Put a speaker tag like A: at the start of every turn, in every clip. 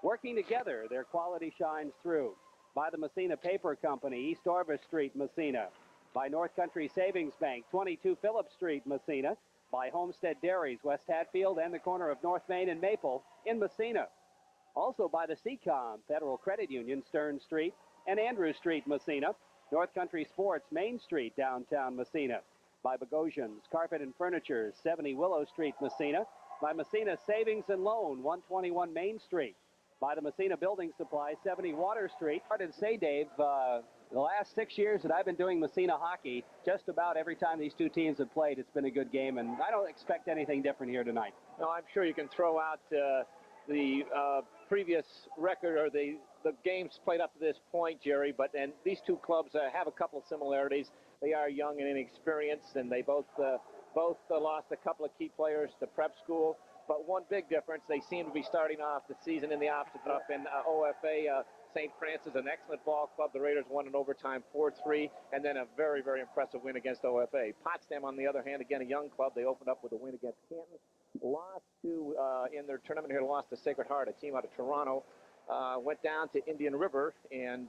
A: Working together, their quality shines through. By the Massena Paper Company, East Orvis Street, Massena. By North Country Savings Bank, 22 Phillips Street, Massena. By Homestead Dairies, West Hatfield, and the corner of North Main and Maple in Massena. Also by the Seacom Federal Credit Union, Stern Street, and Andrew Street, Massena. North Country Sports, Main Street, downtown Massena. By Bogosian's Carpet and Furniture, 70 Willow Street, Massena. By Massena Savings and Loan, 121 Main Street. By the Massena Building Supply, 70 Water Street. Hard to say, Dave, the last 6 years that I've been doing Massena hockey, just about every time these two teams have played, it's been a good game, and I don't expect anything different here tonight.
B: No, I'm sure you can throw out the previous record or the games played up to this point, Jerry, but these two clubs have a couple of similarities. They are young and inexperienced, and they both lost a couple of key players to prep school. But one big difference, they seem to be starting off the season in the opposite up in OFA. St. Francis, an excellent ball club. The Raiders won in overtime 4-3, and then a very, very impressive win against OFA. Potsdam, on the other hand, again, a young club. They opened up with a win against Canton. Lost to, in their tournament here, lost to Sacred Heart, a team out of Toronto. Went down to Indian River and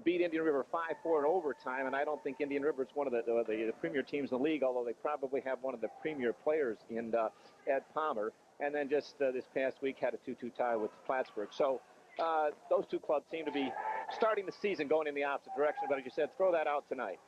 B: beat Indian River 5-4 in overtime, and I don't think Indian River is one of the premier teams in the league, although they probably have one of the premier players in Ed Palmer. And then just this past week had a 2-2 tie with Plattsburgh. So those two clubs seem to be starting the season going in the opposite direction, but as you said, throw that out tonight.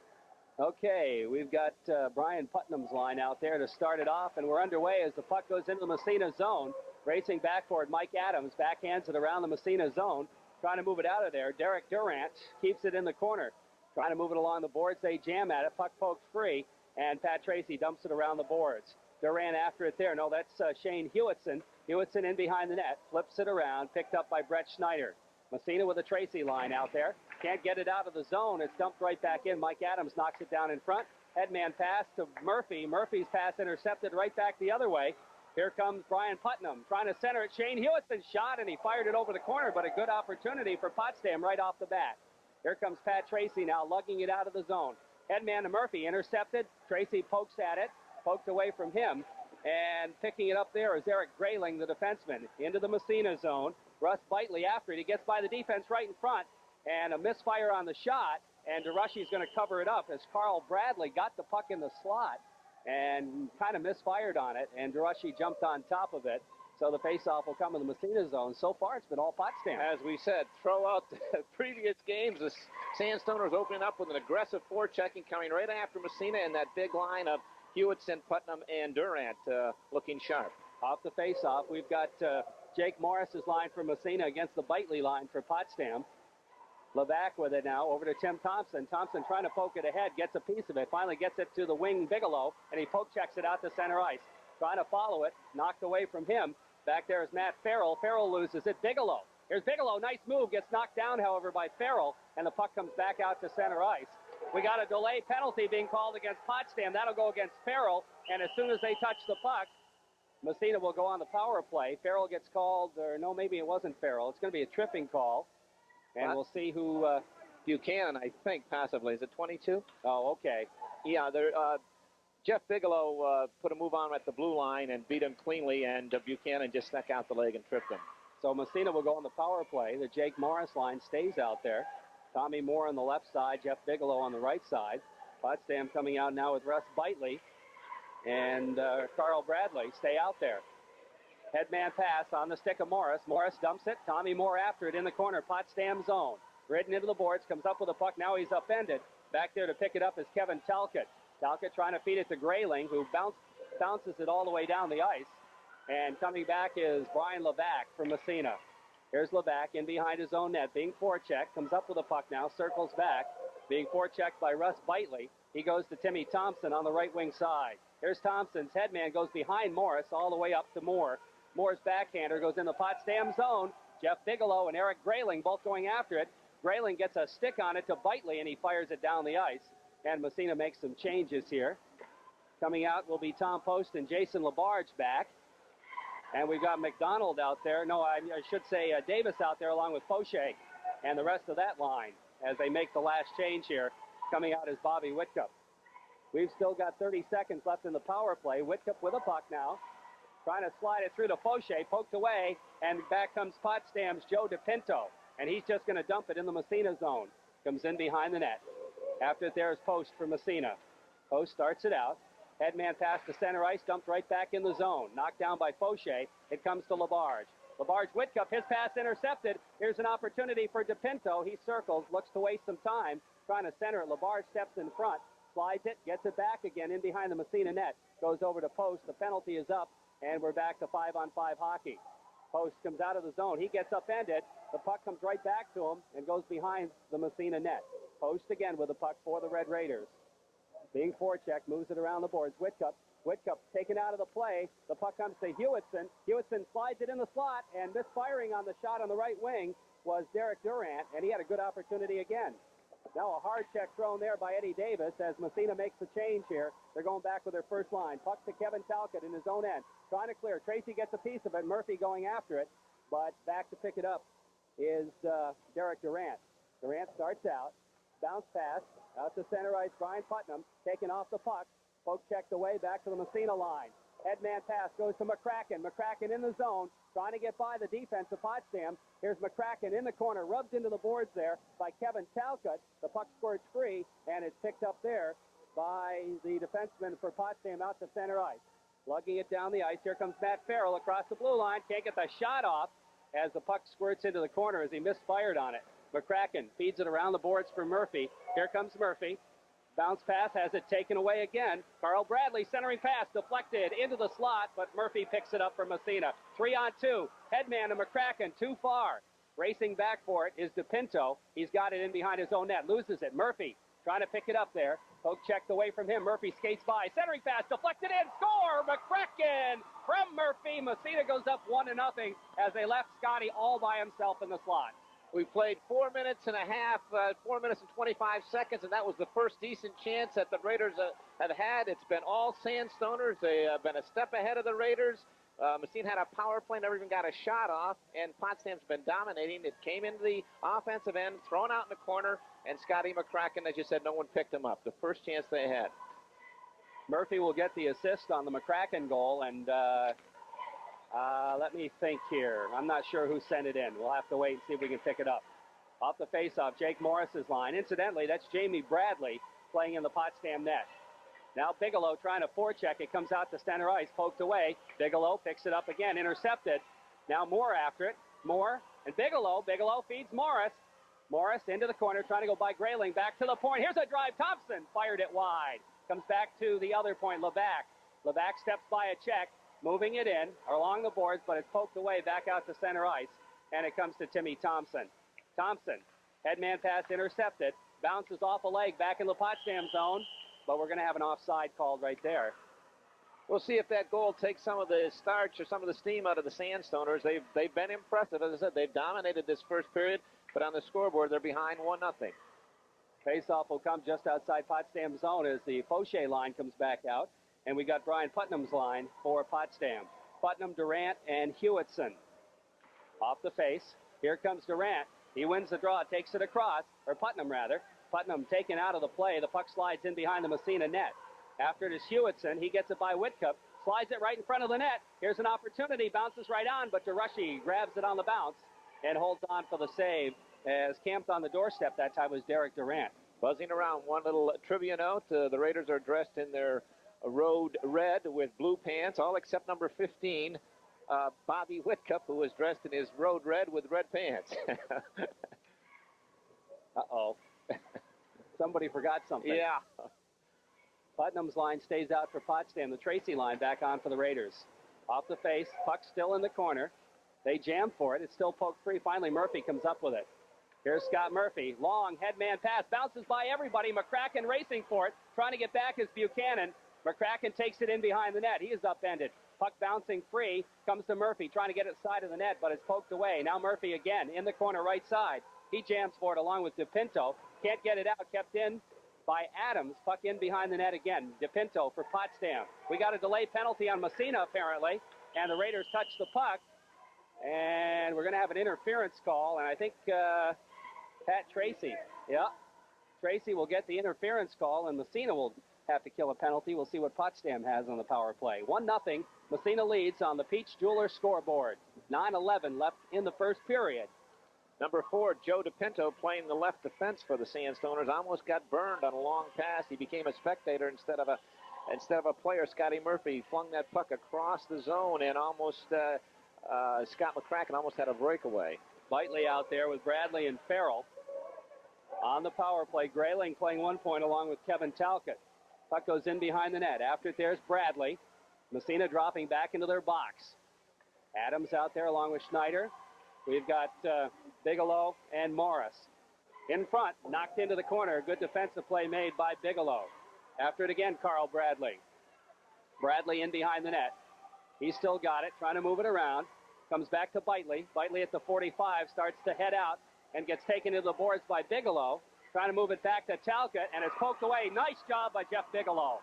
A: Okay, we've got Brian Putnam's line out there to start it off, and we're underway as the puck goes into the Massena zone. Racing back for it, Mike Adams backhands it around the Massena zone, trying to move it out of there. Derek Durant keeps it in the corner, trying to move it along the boards. They jam at it. Puck pokes free, and Pat Tracy dumps it around the boards. Durant after it there. No, that's Shane Hewitson. Hewitson in behind the net, flips it around, picked up by Brett Schneider. Massena with a Tracy line out there. Can't get it out of the zone. It's dumped right back in. Mike Adams knocks it down in front. Headman pass to Murphy. Murphy's pass intercepted right back the other way. Here comes Brian Putnam trying to center it. Shane Hewitson shot, and he fired it over the corner, but a good opportunity for Potsdam right off the bat. Here comes Pat Tracy now lugging it out of the zone. Headman to Murphy, intercepted. Tracy pokes at it, poked away from him, and picking it up there is Eric Grayling, the defenseman, into the Massena zone. Russ Bitely after it. He gets by the defense right in front, and a misfire on the shot, and DeRushy's going to cover it up as Carl Bradley got the puck in the slot and kind of misfired on it, and DeRushy jumped on top of it. So the faceoff will come in the Massena zone. So far, it's been all Potsdam.
B: As we said, throw out the previous games. The Sandstoners opening up with an aggressive forechecking coming right after Massena, and that big line of Hewitson, Putnam, and Durant looking sharp.
A: Off the faceoff, we've got Jake Morris's line for Massena against the Bitely line for Potsdam. Levac with it now, over to Tim Thompson. Thompson trying to poke it ahead, gets a piece of it, finally gets it to the wing Bigelow, and he poke checks it out to center ice. Trying to follow it, knocked away from him. Back there is Matt Farrell. Farrell loses it. Bigelow. Here's Bigelow. Nice move. Gets knocked down, however, by Farrell, and the puck comes back out to center ice. We got a delay penalty being called against Potsdam. That'll go against Farrell, and as soon as they touch the puck, Massena will go on the power play. Farrell gets called, or no, maybe it wasn't Farrell. It's going to be a tripping call. And we'll see who...
B: Buchanan, I think, passively. Is it 22?
A: Oh, okay.
B: Yeah, Jeff Bigelow put a move on at the blue line and beat him cleanly, and Buchanan just snuck out the leg and tripped him.
A: So Massena will go on the power play. The Jake Morris line stays out there. Tommy Moore on the left side, Jeff Bigelow on the right side. Potsdam coming out now with Russ Bitely and Carl Bradley stay out there. Headman pass on the stick of Morris. Morris dumps it. Tommy Moore after it in the corner. Potsdam zone. Ridden into the boards. Comes up with a puck. Now he's upended. Back there to pick it up is Kevin Talcott. Talcott trying to feed it to Grayling, who bounces it all the way down the ice. And coming back is Brian Levac from Massena. Here's Levac in behind his own net. Being forechecked. Comes up with a puck now. Circles back. Being forechecked by Russ Bitely. He goes to Timmy Thompson on the right wing side. Here's Thompson's headman. Goes behind Morris all the way up to Moore. Moore's backhander goes in the Potsdam zone. Jeff Bigelow and Eric Grayling both going after it. Grayling gets a stick on it to Bitely, and he fires it down the ice. And Massena makes some changes here. Coming out will be Tom Post and Jason Labarge back. And we've got McDonald out there. No, I should say Davis out there along with Fauché and the rest of that line as they make the last change here. Coming out is Bobby Whitcup. We've still got 30 seconds left in the power play. Whitcup with a puck now. trying to slide it through to Fauché, poked away, and back comes Potsdam's Joe DePinto, and he's just going to dump it in the Massena zone. Comes in behind the net. After it, there's Post for Massena. Post starts it out. Headman pass to center ice, dumped right back in the zone. Knocked down by Fauché. It comes to Labarge. Labarge Whitcup, his pass intercepted. Here's an opportunity for DePinto. He circles, looks to waste some time, trying to center it. Labarge steps in front, slides it, gets it back again in behind the Massena net. Goes over to Post. The penalty is up, and we're back to 5-on-5 hockey. Post comes out of the zone. He gets upended. The puck comes right back to him and goes behind the Massena net. Post again with the puck for the Red Raiders. Being forechecked, moves it around the boards. Whitcup taken out of the play. The puck comes to Hewitson. Hewitson slides it in the slot, and misfiring on the shot on the right wing was Derek Durant, and he had a good opportunity again. Now a hard check thrown there by Eddie Davis as Massena makes the change here. They're going back with their first line. Puck to Kevin Talcott in his own end. Trying to clear. Tracy gets a piece of it. Murphy going after it, but back to pick it up is Derek Durant. Durant starts out. Bounce pass out to center ice. Brian Putnam taking off the puck. Poke checked away back to the Massena line. Headman pass goes to McCracken. McCracken in the zone, trying to get by the defense of Potsdam. Here's McCracken in the corner, rubbed into the boards there by Kevin Talcott. The puck squirts free, and it's picked up there by the defenseman for Potsdam out to center ice. Lugging it down the ice. Here comes Matt Farrell across the blue line. Can't get the shot off as the puck squirts into the corner as he misfired on it. McCracken feeds it around the boards for Murphy. Here comes Murphy. Bounce pass has it taken away again. Carl Bradley centering pass deflected into the slot, but Murphy picks it up for Massena. 3-on-2. Headman to McCracken, too far. Racing back for it is DePinto. He's got it in behind his own net. Loses it. Murphy trying to pick it up there. Poke checked away from him. Murphy skates by. Centering pass deflected in. Score! McCracken from Murphy. Massena goes up 1-0 as they left Scotty all by himself in the slot.
B: We played 4 minutes and a half, 4 minutes and 25 seconds, and that was the first decent chance that the Raiders have had. It's been all Sandstoners. They have been a step ahead of the Raiders. Massena had a power play, never even got a shot off, and Potsdam's been dominating. It came into the offensive end, thrown out in the corner, and Scotty McCracken, as you said, no one picked him up. The first chance they had.
A: Murphy will get the assist on the McCracken goal, and let me think here. I'm not sure who sent it in. We'll have to wait and see if we can pick it up. Off the faceoff, Jake Morris's line. Incidentally, that's Jamie Bradley playing in the Potsdam net. Now Bigelow trying to forecheck. It comes out to center ice, poked away. Bigelow picks it up again, intercepted. Now Moore after it. Moore and Bigelow. Bigelow feeds Morris. Morris into the corner, trying to go by Grayling. Back to the point. Here's a drive. Thompson fired it wide. Comes back to the other point, Levac. Levac steps by a check. Moving it in along the boards, but it's poked away back out to center ice, and it comes to Timmy Thompson. Thompson, headman pass intercepted, bounces off a leg back in the Potsdam zone, but we're going to have an offside called right there.
B: We'll see if that goal takes some of the starch or some of the steam out of the Sandstoners. They've been impressive. As I said, they've dominated this first period, but on the scoreboard, they're behind 1-0.
A: Faceoff will come just outside Potsdam zone as the Fauché line comes back out. And we got Brian Putnam's line for Potsdam. Putnam, Durant, and Hewitson. Off the face. Here comes Durant. He wins the draw, takes it across, or Putnam rather. Putnam taken out of the play. The puck slides in behind the Massena net. After it is Hewitson. He gets it by Whitcup. Slides it right in front of the net. Here's an opportunity. Bounces right on, but DeRushy grabs it on the bounce and holds on for the save. As camped on the doorstep that time was Derek Durant.
B: Buzzing around. One little trivia note. The Raiders are dressed in their road red with blue pants, all except number 15, Bobby Whitcup, who was dressed in his road red with red pants.
A: Uh-oh. Somebody forgot something.
B: Yeah.
A: Putnam's line stays out for Potsdam. The Tracy line back on for the Raiders. Off the face, puck still in the corner. They jam for it. It's still poked free. Finally, Murphy comes up with it. Here's Scott Murphy. Long headman pass. Bounces by everybody. McCracken racing for it. Trying to get back is Buchanan. McCracken takes it in behind the net. He is upended. Puck bouncing free. Comes to Murphy, trying to get it side of the net, but it's poked away. Now Murphy again in the corner right side. He jams for it along with DePinto. Can't get it out. Kept in by Adams. Puck in behind the net again. DePinto for Potsdam. We got a delay penalty on Massena, apparently, and the Raiders touch the puck. And we're going to have an interference call, and I think Pat Tracy, yeah, Tracy will get the interference call, and Massena will have to kill a penalty. We'll see what Potsdam has on the power play. 1-0. Massena leads on the Peach Jeweler scoreboard. 9:11 left in the first period.
B: Number 4, Joe DePinto, playing the left defense for the Sandstoners, almost got burned on a long pass. He became a spectator instead of a player. Scotty Murphy flung that puck across the zone, and almost Scott McCracken almost had a breakaway.
A: Bitley out there with Bradley and Farrell. On the power play, Grayling playing 1 point along with Kevin Talcott. Puck goes in behind the net. After it, there's Bradley. Massena dropping back into their box. Adams out there along with Schneider. We've got Bigelow and Morris. In front, knocked into the corner. Good defensive play made by Bigelow. After it again, Carl Bradley. Bradley in behind the net. He's still got it, trying to move it around. Comes back to Bitley. Bitley at the 45 starts to head out and gets taken to the boards by Bigelow. Trying to move it back to Talcott, and it's poked away. Nice job by Jeff Bigelow.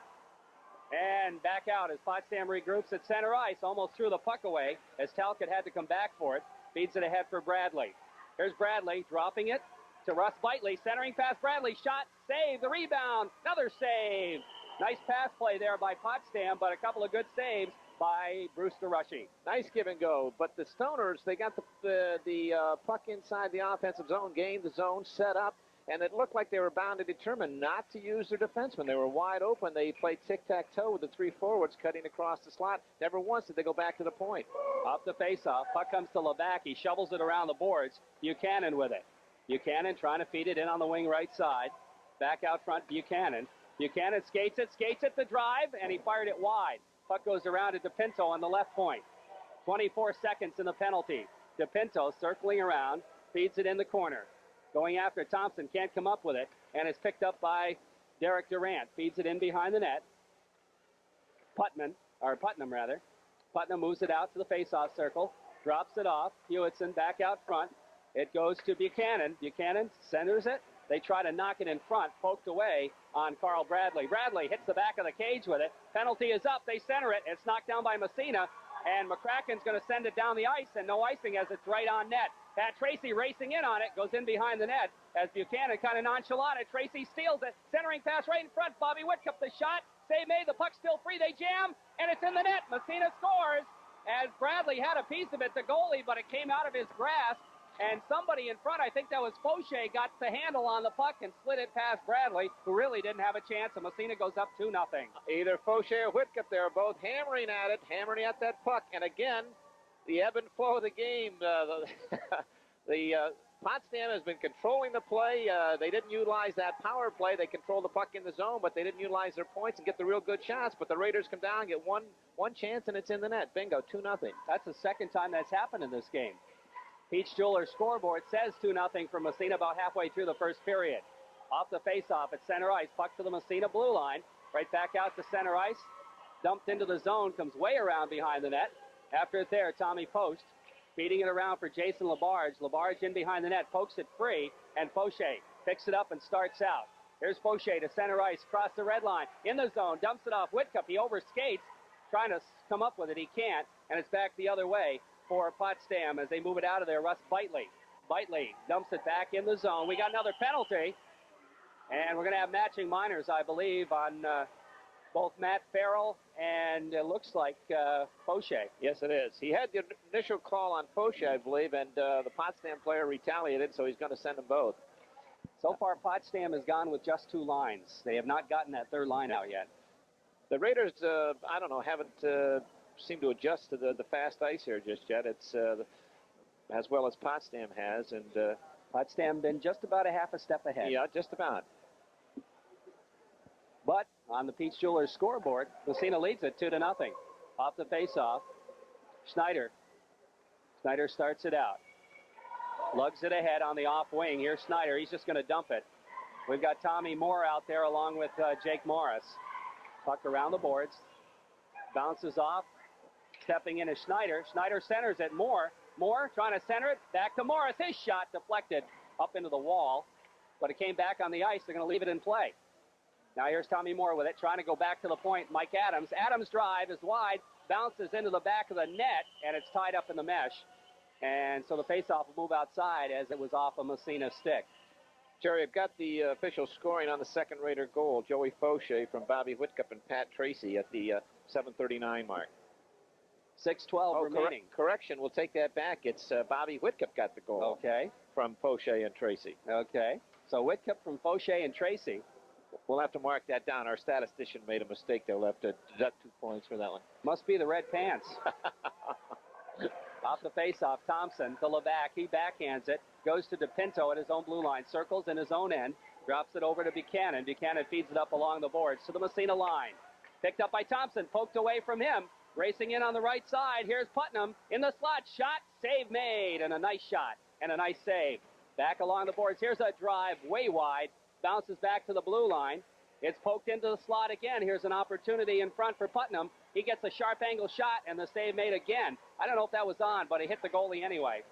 A: And back out as Potsdam regroups at center ice. Almost threw the puck away as Talcott had to come back for it. Feeds it ahead for Bradley. Here's Bradley dropping it to Russ Bitley. Centering past Bradley. Shot, save, the rebound. Another save. Nice pass play there by Potsdam, but a couple of good saves by Brewster Rushy.
B: Nice give and go, but the Stoners, they got the puck inside the offensive zone, gained the zone, set up, and it looked like they were bound and determined not to use their defensemen. They were wide open. They played tic-tac-toe with the 3 forwards cutting across the slot. Never once did they go back to the point.
A: Off the face-off, puck comes to Levac. He shovels it around the boards. Buchanan with it. Buchanan trying to feed it in on the wing right side. Back out front, Buchanan. Buchanan skates it the drive, and he fired it wide. Puck goes around to DePinto on the left point. 24 seconds in the penalty. DePinto circling around, feeds it in the corner. Going after Thompson, can't come up with it, and it's picked up by Derek Durant. Feeds it in behind the net. Putnam moves it out to the face-off circle, drops it off. Hewitson back out front. It goes to Buchanan. Buchanan centers it. They try to knock it in front, poked away on Carl Bradley. Bradley hits the back of the cage with it. Penalty is up. They center it. It's knocked down by Massena, and McCracken's going to send it down the ice, and no icing as it's right on net. Pat Tracy racing in on it, goes in behind the net as Buchanan kind of nonchalant it. Tracy steals it, centering pass right in front. Bobby Whitcup the shot, save made, the puck's still free, they jam, and it's in the net. Massena scores as Bradley had a piece of it, the goalie, but it came out of his grasp, and somebody in front, I think that was Fauché, got the handle on the puck and slid it past Bradley, who really didn't have a chance, and Massena goes up 2-0.
B: Either Fauché or Whitcup, they're both hammering at it, hammering at that puck, and again, the ebb and flow of the game, Potsdam has been controlling the play. They didn't utilize that power play. They controlled the puck in the zone, but they didn't utilize their points and get the real good shots. But the Raiders come down, get one chance, and it's in the net. Bingo, 2-0.
A: That's the second time that's happened in this game. Peach Jeweler scoreboard says 2-0 for Massena about halfway through the first period. Off the face-off at center ice. Puck to the Massena blue line. Right back out to center ice. Dumped into the zone. Comes way around behind the net. After it there, Tommy Post feeding it around for Jason Labarge. Labarge in behind the net. Pokes it free. And Fauché picks it up and starts out. Here's Fauché to center ice. Across the red line. In the zone. Dumps it off Whitcup. He overskates. Trying to come up with it. He can't. And it's back the other way for Potsdam as they move it out of there. Russ Bitley. Bitley dumps it back in the zone. We got another penalty. And we're going to have matching minors, I believe, on both Matt Farrell and it looks like Fauché.
B: Yes, it is. He had the initial call on Fauché, I believe, and the Potsdam player retaliated, so he's going to send them both.
A: So far, Potsdam has gone with just 2 lines. They have not gotten that third line out yet.
B: The Raiders, I don't know, haven't seemed to adjust to the fast ice here just yet. It's as well as Potsdam has, and
A: Potsdam been just about a half a step ahead.
B: Yeah, just about.
A: But on the Peach Jewelers scoreboard, Massena leads it 2-0. Off the face-off, Schneider. Schneider starts it out. Lugs it ahead on the off wing. Here's Schneider. He's just going to dump it. We've got Tommy Moore out there along with Jake Morris. Puck around the boards. Bounces off. Stepping in is Schneider. Schneider centers it. Moore trying to center it. Back to Morris. His shot deflected up into the wall. But it came back on the ice. They're going to leave it in play. Now here's Tommy Moore with it, trying to go back to the point. Mike Adams. Adams' drive is wide, bounces into the back of the net, and it's tied up in the mesh. And so the faceoff will move outside as it was off a Massena stick.
B: Jerry, I've got the official scoring on the second-rater goal. Joey Fauché from Bobby Whitcup and Pat Tracy at the 7:39 mark.
A: 6:12 remaining.
B: Correction, we'll take that back. It's Bobby Whitcup got the goal.
A: Okay.
B: From Fauché and Tracy.
A: Okay. So Whitcup from Fauché and Tracy.
B: We'll have to mark that down. Our statistician made a mistake. They'll have to deduct 2 points for that one.
A: Must be the red pants. Off the face-off, Thompson to LeBac. He backhands it. Goes to DePinto at his own blue line. Circles in his own end. Drops it over to Buchanan. Buchanan feeds it up along the boards to the Massena line. Picked up by Thompson. Poked away from him. Racing in on the right side. Here's Putnam in the slot. Shot. Save made. And a nice shot. And a nice save. Back along the boards. Here's a drive way wide. Bounces back to the blue line. It's poked into the slot again. Here's an opportunity in front for Putnam. He gets a sharp angle shot, and the save made again. I don't know if that was on, but he hit the goalie anyway.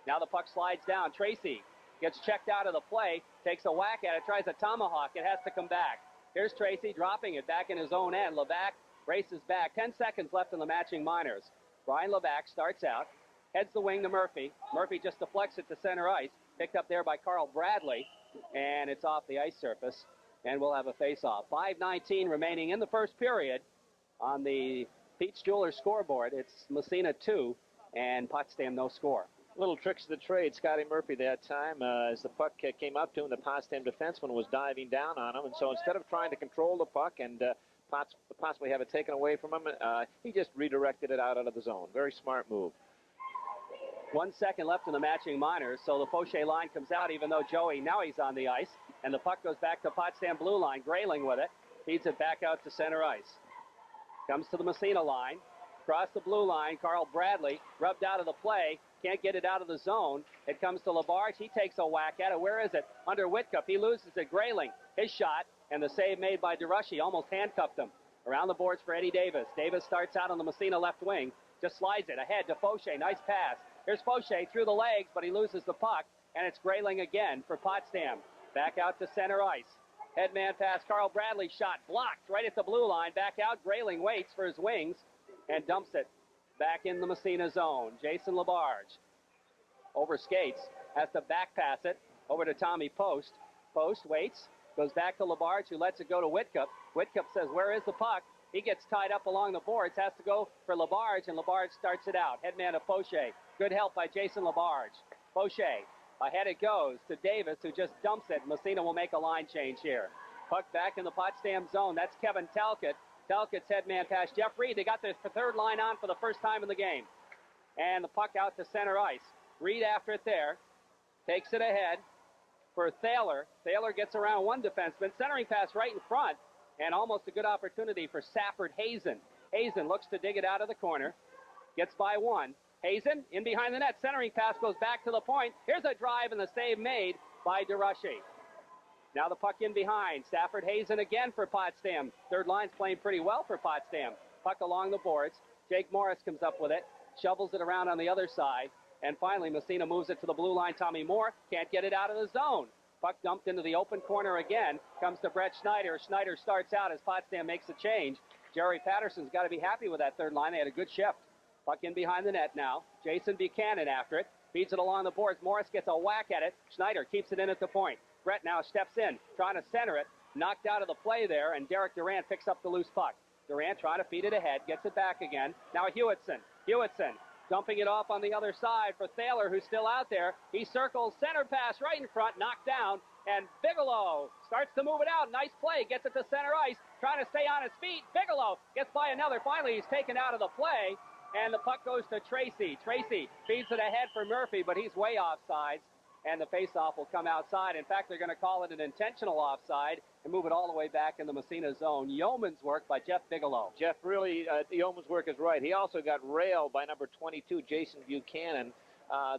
A: Now the puck slides down. Tracy gets checked out of the play, takes a whack at it, tries a tomahawk. It has to come back. Here's Tracy dropping it back in his own end. LeBac races back. 10 seconds left in the matching minors. Brian LeBac starts out, heads the wing to Murphy. Murphy just deflects it to center ice. Picked up there by Carl Bradley, and it's off the ice surface. And we'll have a face-off. 5:19 remaining in the first period. On the Pete's Jewelers scoreboard, it's Massena 2 and Potsdam no score.
B: Little tricks of the trade. Scotty Murphy that time, as the puck came up to him, the Potsdam defenseman was diving down on him. And so instead of trying to control the puck and possibly have it taken away from him, he just redirected it out of the zone. Very smart move.
A: 1 second left in the matching minors, so the Fauché line comes out, even though Joey, now he's on the ice. And the puck goes back to Potsdam blue line. Grayling with it. Feeds it back out to center ice. Comes to the Massena line. Across the blue line, Carl Bradley rubbed out of the play. Can't get it out of the zone. It comes to Labarge. He takes a whack at it. Where is it? Under Whitcup. He loses it. Grayling. His shot. And the save made by DeRushy. Almost handcuffed him. Around the boards for Eddie Davis. Davis starts out on the Massena left wing. Just slides it ahead to Fauché. Nice pass. Here's Fauché through the legs, but he loses the puck. And it's Grayling again for Potsdam. Back out to center ice. Headman pass. Carl Bradley shot. Blocked right at the blue line. Back out. Grayling waits for his wings and dumps it back in the Massena zone. Jason Labarge over skates. Has to back pass it over to Tommy Post. Post waits. Goes back to Labarge, who lets it go to Whitcup. Whitcup says, where is the puck? He gets tied up along the boards. Has to go for Labarge, and Labarge starts it out. Headman to Fauché. Good help by Jason Labarge. Fauché. Ahead it goes to Davis, who just dumps it. Massena will make a line change here. Puck back in the Potsdam zone. That's Kevin Talcott. Talcott's headman pass. Jeff Reed, they got the third line on for the first time in the game. And the puck out to center ice. Reed after it there. Takes it ahead for Thaler. Thaler gets around one defenseman. Centering pass right in front. And almost a good opportunity for Safford Hazen. Hazen looks to dig it out of the corner. Gets by one. Hazen in behind the net. Centering pass goes back to the point. Here's a drive and the save made by DeRushy. Now the puck in behind. Safford Hazen again for Potsdam. Third line's playing pretty well for Potsdam. Puck along the boards. Jake Morris comes up with it. Shovels it around on the other side. And finally Massena moves it to the blue line. Tommy Moore can't get it out of the zone. Puck dumped into the open corner again. Comes to Brett Schneider. Schneider starts out as Potsdam makes a change. Jerry Patterson's got to be happy with that third line. They had a good shift. Puck in behind the net now. Jason Buchanan after it. Feeds it along the boards. Morris gets a whack at it. Schneider keeps it in at the point. Brett now steps in, trying to center it. Knocked out of the play there, and Derek Durant picks up the loose puck. Durant trying to feed it ahead. Gets it back again. Now Hewitson. Hewitson dumping it off on the other side for Thaler, who's still out there. He circles. Center pass right in front. Knocked down. And Bigelow starts to move it out. Nice play. Gets it to center ice. Trying to stay on his feet. Bigelow gets by another. Finally, he's taken out of the play. And the puck goes to Tracy. Tracy feeds it ahead for Murphy, but he's way offsides. And the faceoff will come outside. In fact, they're going to call it an intentional offside and move it all the way back in the Massena zone. Yeoman's work by Jeff Bigelow.
B: Jeff really, Yeoman's work is right. He also got railed by number 22, Jason Buchanan.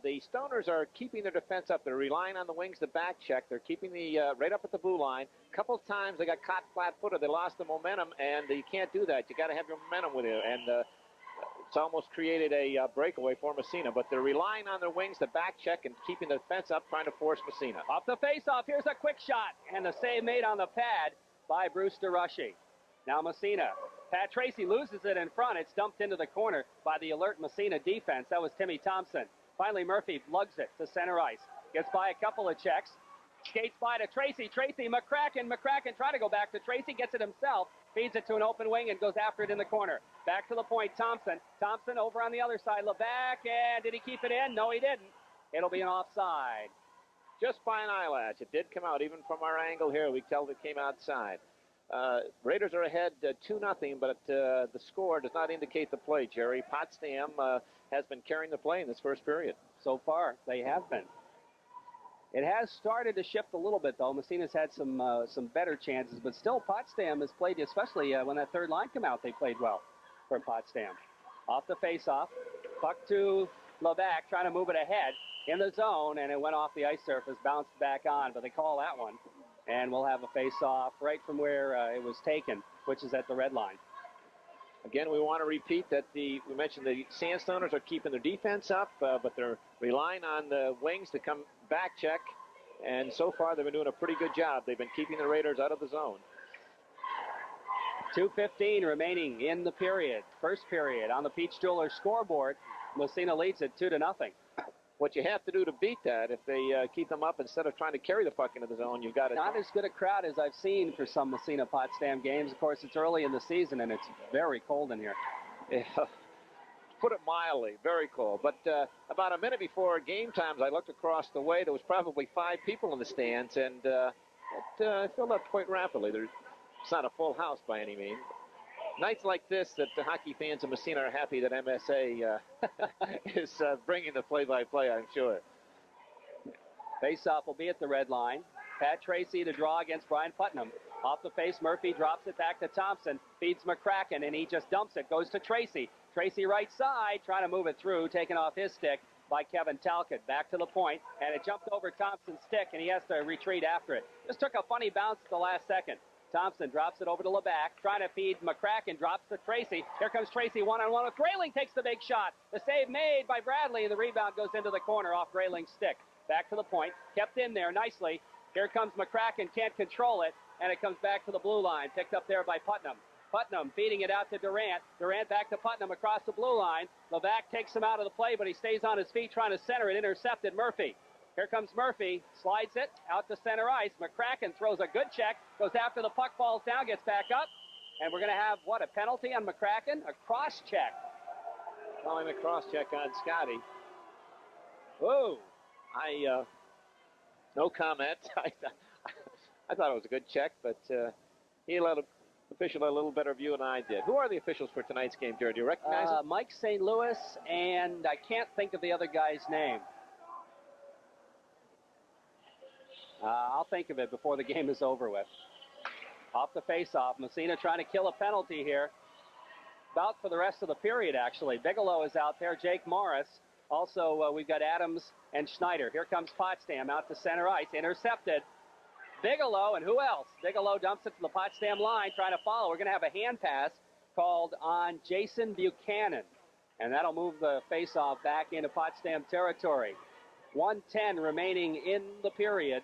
B: The Stoners are keeping their defense up. They're relying on the wings to back check. They're keeping the right up at the blue line. A couple times they got caught flat-footed. They lost the momentum, and you can't do that. You got to have your momentum with you. And it's almost created a breakaway for Massena, but they're relying on their wings to back check and keeping the defense up, trying to force Massena.
A: Off the faceoff, here's a quick shot, and the save made on the pad by Bruce DeRushy. Now Massena. Pat Tracy loses it in front. It's dumped into the corner by the alert Massena defense. That was Timmy Thompson. Finally, Murphy lugs it to center ice. Gets by a couple of checks. Skates by to Tracy. Tracy, McCracken trying to go back to Tracy. Gets it himself. Feeds it to an open wing and goes after it in the corner. Back to the point, Thompson. Thompson over on the other side. Levac, and did he keep it in? No, he didn't. It'll be an offside.
B: Just by an eyelash. It did come out. Even from our angle here, we tell it came outside. Raiders are ahead 2-0, but the score does not indicate the play, Jerry. Potsdam has been carrying the play in this first period.
A: So far, they have been. It has started to shift a little bit, though. Massena's had some better chances, but still Potsdam has played, especially when that third line came out, they played well for Potsdam. Off the face-off, puck to Levac, trying to move it ahead in the zone, and it went off the ice surface, bounced back on, but they call that one. And we'll have a face-off right from where it was taken, which is at the red line.
B: Again, we want to repeat that we mentioned the Sandstoners are keeping their defense up, but they're relying on the wings to come back check. And so far, they've been doing a pretty good job. They've been keeping the Raiders out of the zone.
A: 2:15 remaining in the period. First period on the Peach Jewelers scoreboard. Massena leads it 2-0.
B: What you have to do to beat that, if they keep them up instead of trying to carry the puck into the zone, you've got to...
A: Not as good a crowd as I've seen for some Massena-Potsdam games. Of course, it's early in the season, and it's very cold in here.
B: Yeah, put it mildly, very cold. But about a minute before game times, I looked across the way. There was probably 5 people in the stands, and it filled up quite rapidly. It's not a full house by any means. Nights like this, that the hockey fans of Massena are happy that MSA is bringing the play-by-play, I'm sure.
A: Face-off will be at the red line. Pat Tracy to draw against Brian Putnam. Off the face, Murphy drops it back to Thompson. Feeds McCracken, and he just dumps it. Goes to Tracy. Tracy right side, trying to move it through, taken off his stick by Kevin Talcott. Back to the point, and it jumped over Thompson's stick, and he has to retreat after it. Just took a funny bounce at the last second. Thompson drops it over to Levac, trying to feed McCracken, drops to Tracy. Here comes Tracy one-on-one with Grayling, takes the big shot. The save made by Bradley, and the rebound goes into the corner off Grayling's stick. Back to the point, kept in there nicely. Here comes McCracken, can't control it, and it comes back to the blue line, picked up there by Putnam. Putnam feeding it out to Durant. Durant back to Putnam across the blue line. Levac takes him out of the play, but he stays on his feet trying to center it, intercepted Murphy. Here comes Murphy, slides it out to center ice. McCracken throws a good check, goes after the puck, falls down, gets back up. And we're going to have, a penalty on McCracken? A cross check.
B: Calling a cross check on Scotty.
A: Whoa.
B: No comment. I thought it was a good check, but he let the official a little better view than I did. Who are the officials for tonight's game, Jerry? Do you recognize them?
A: Mike St. Louis, and I can't think of the other guy's name. I'll think of it before the game is over with. Off the face-off, Massena trying to kill a penalty here. About for the rest of the period, actually. Bigelow is out there, Jake Morris. Also, we've got Adams and Schneider. Here comes Potsdam out to center ice, intercepted. Bigelow, and who else? Bigelow dumps it to the Potsdam line, trying to follow. We're going to have a hand pass called on Jason Buchanan. And that'll move the face-off back into Potsdam territory. 1:10 remaining in the period.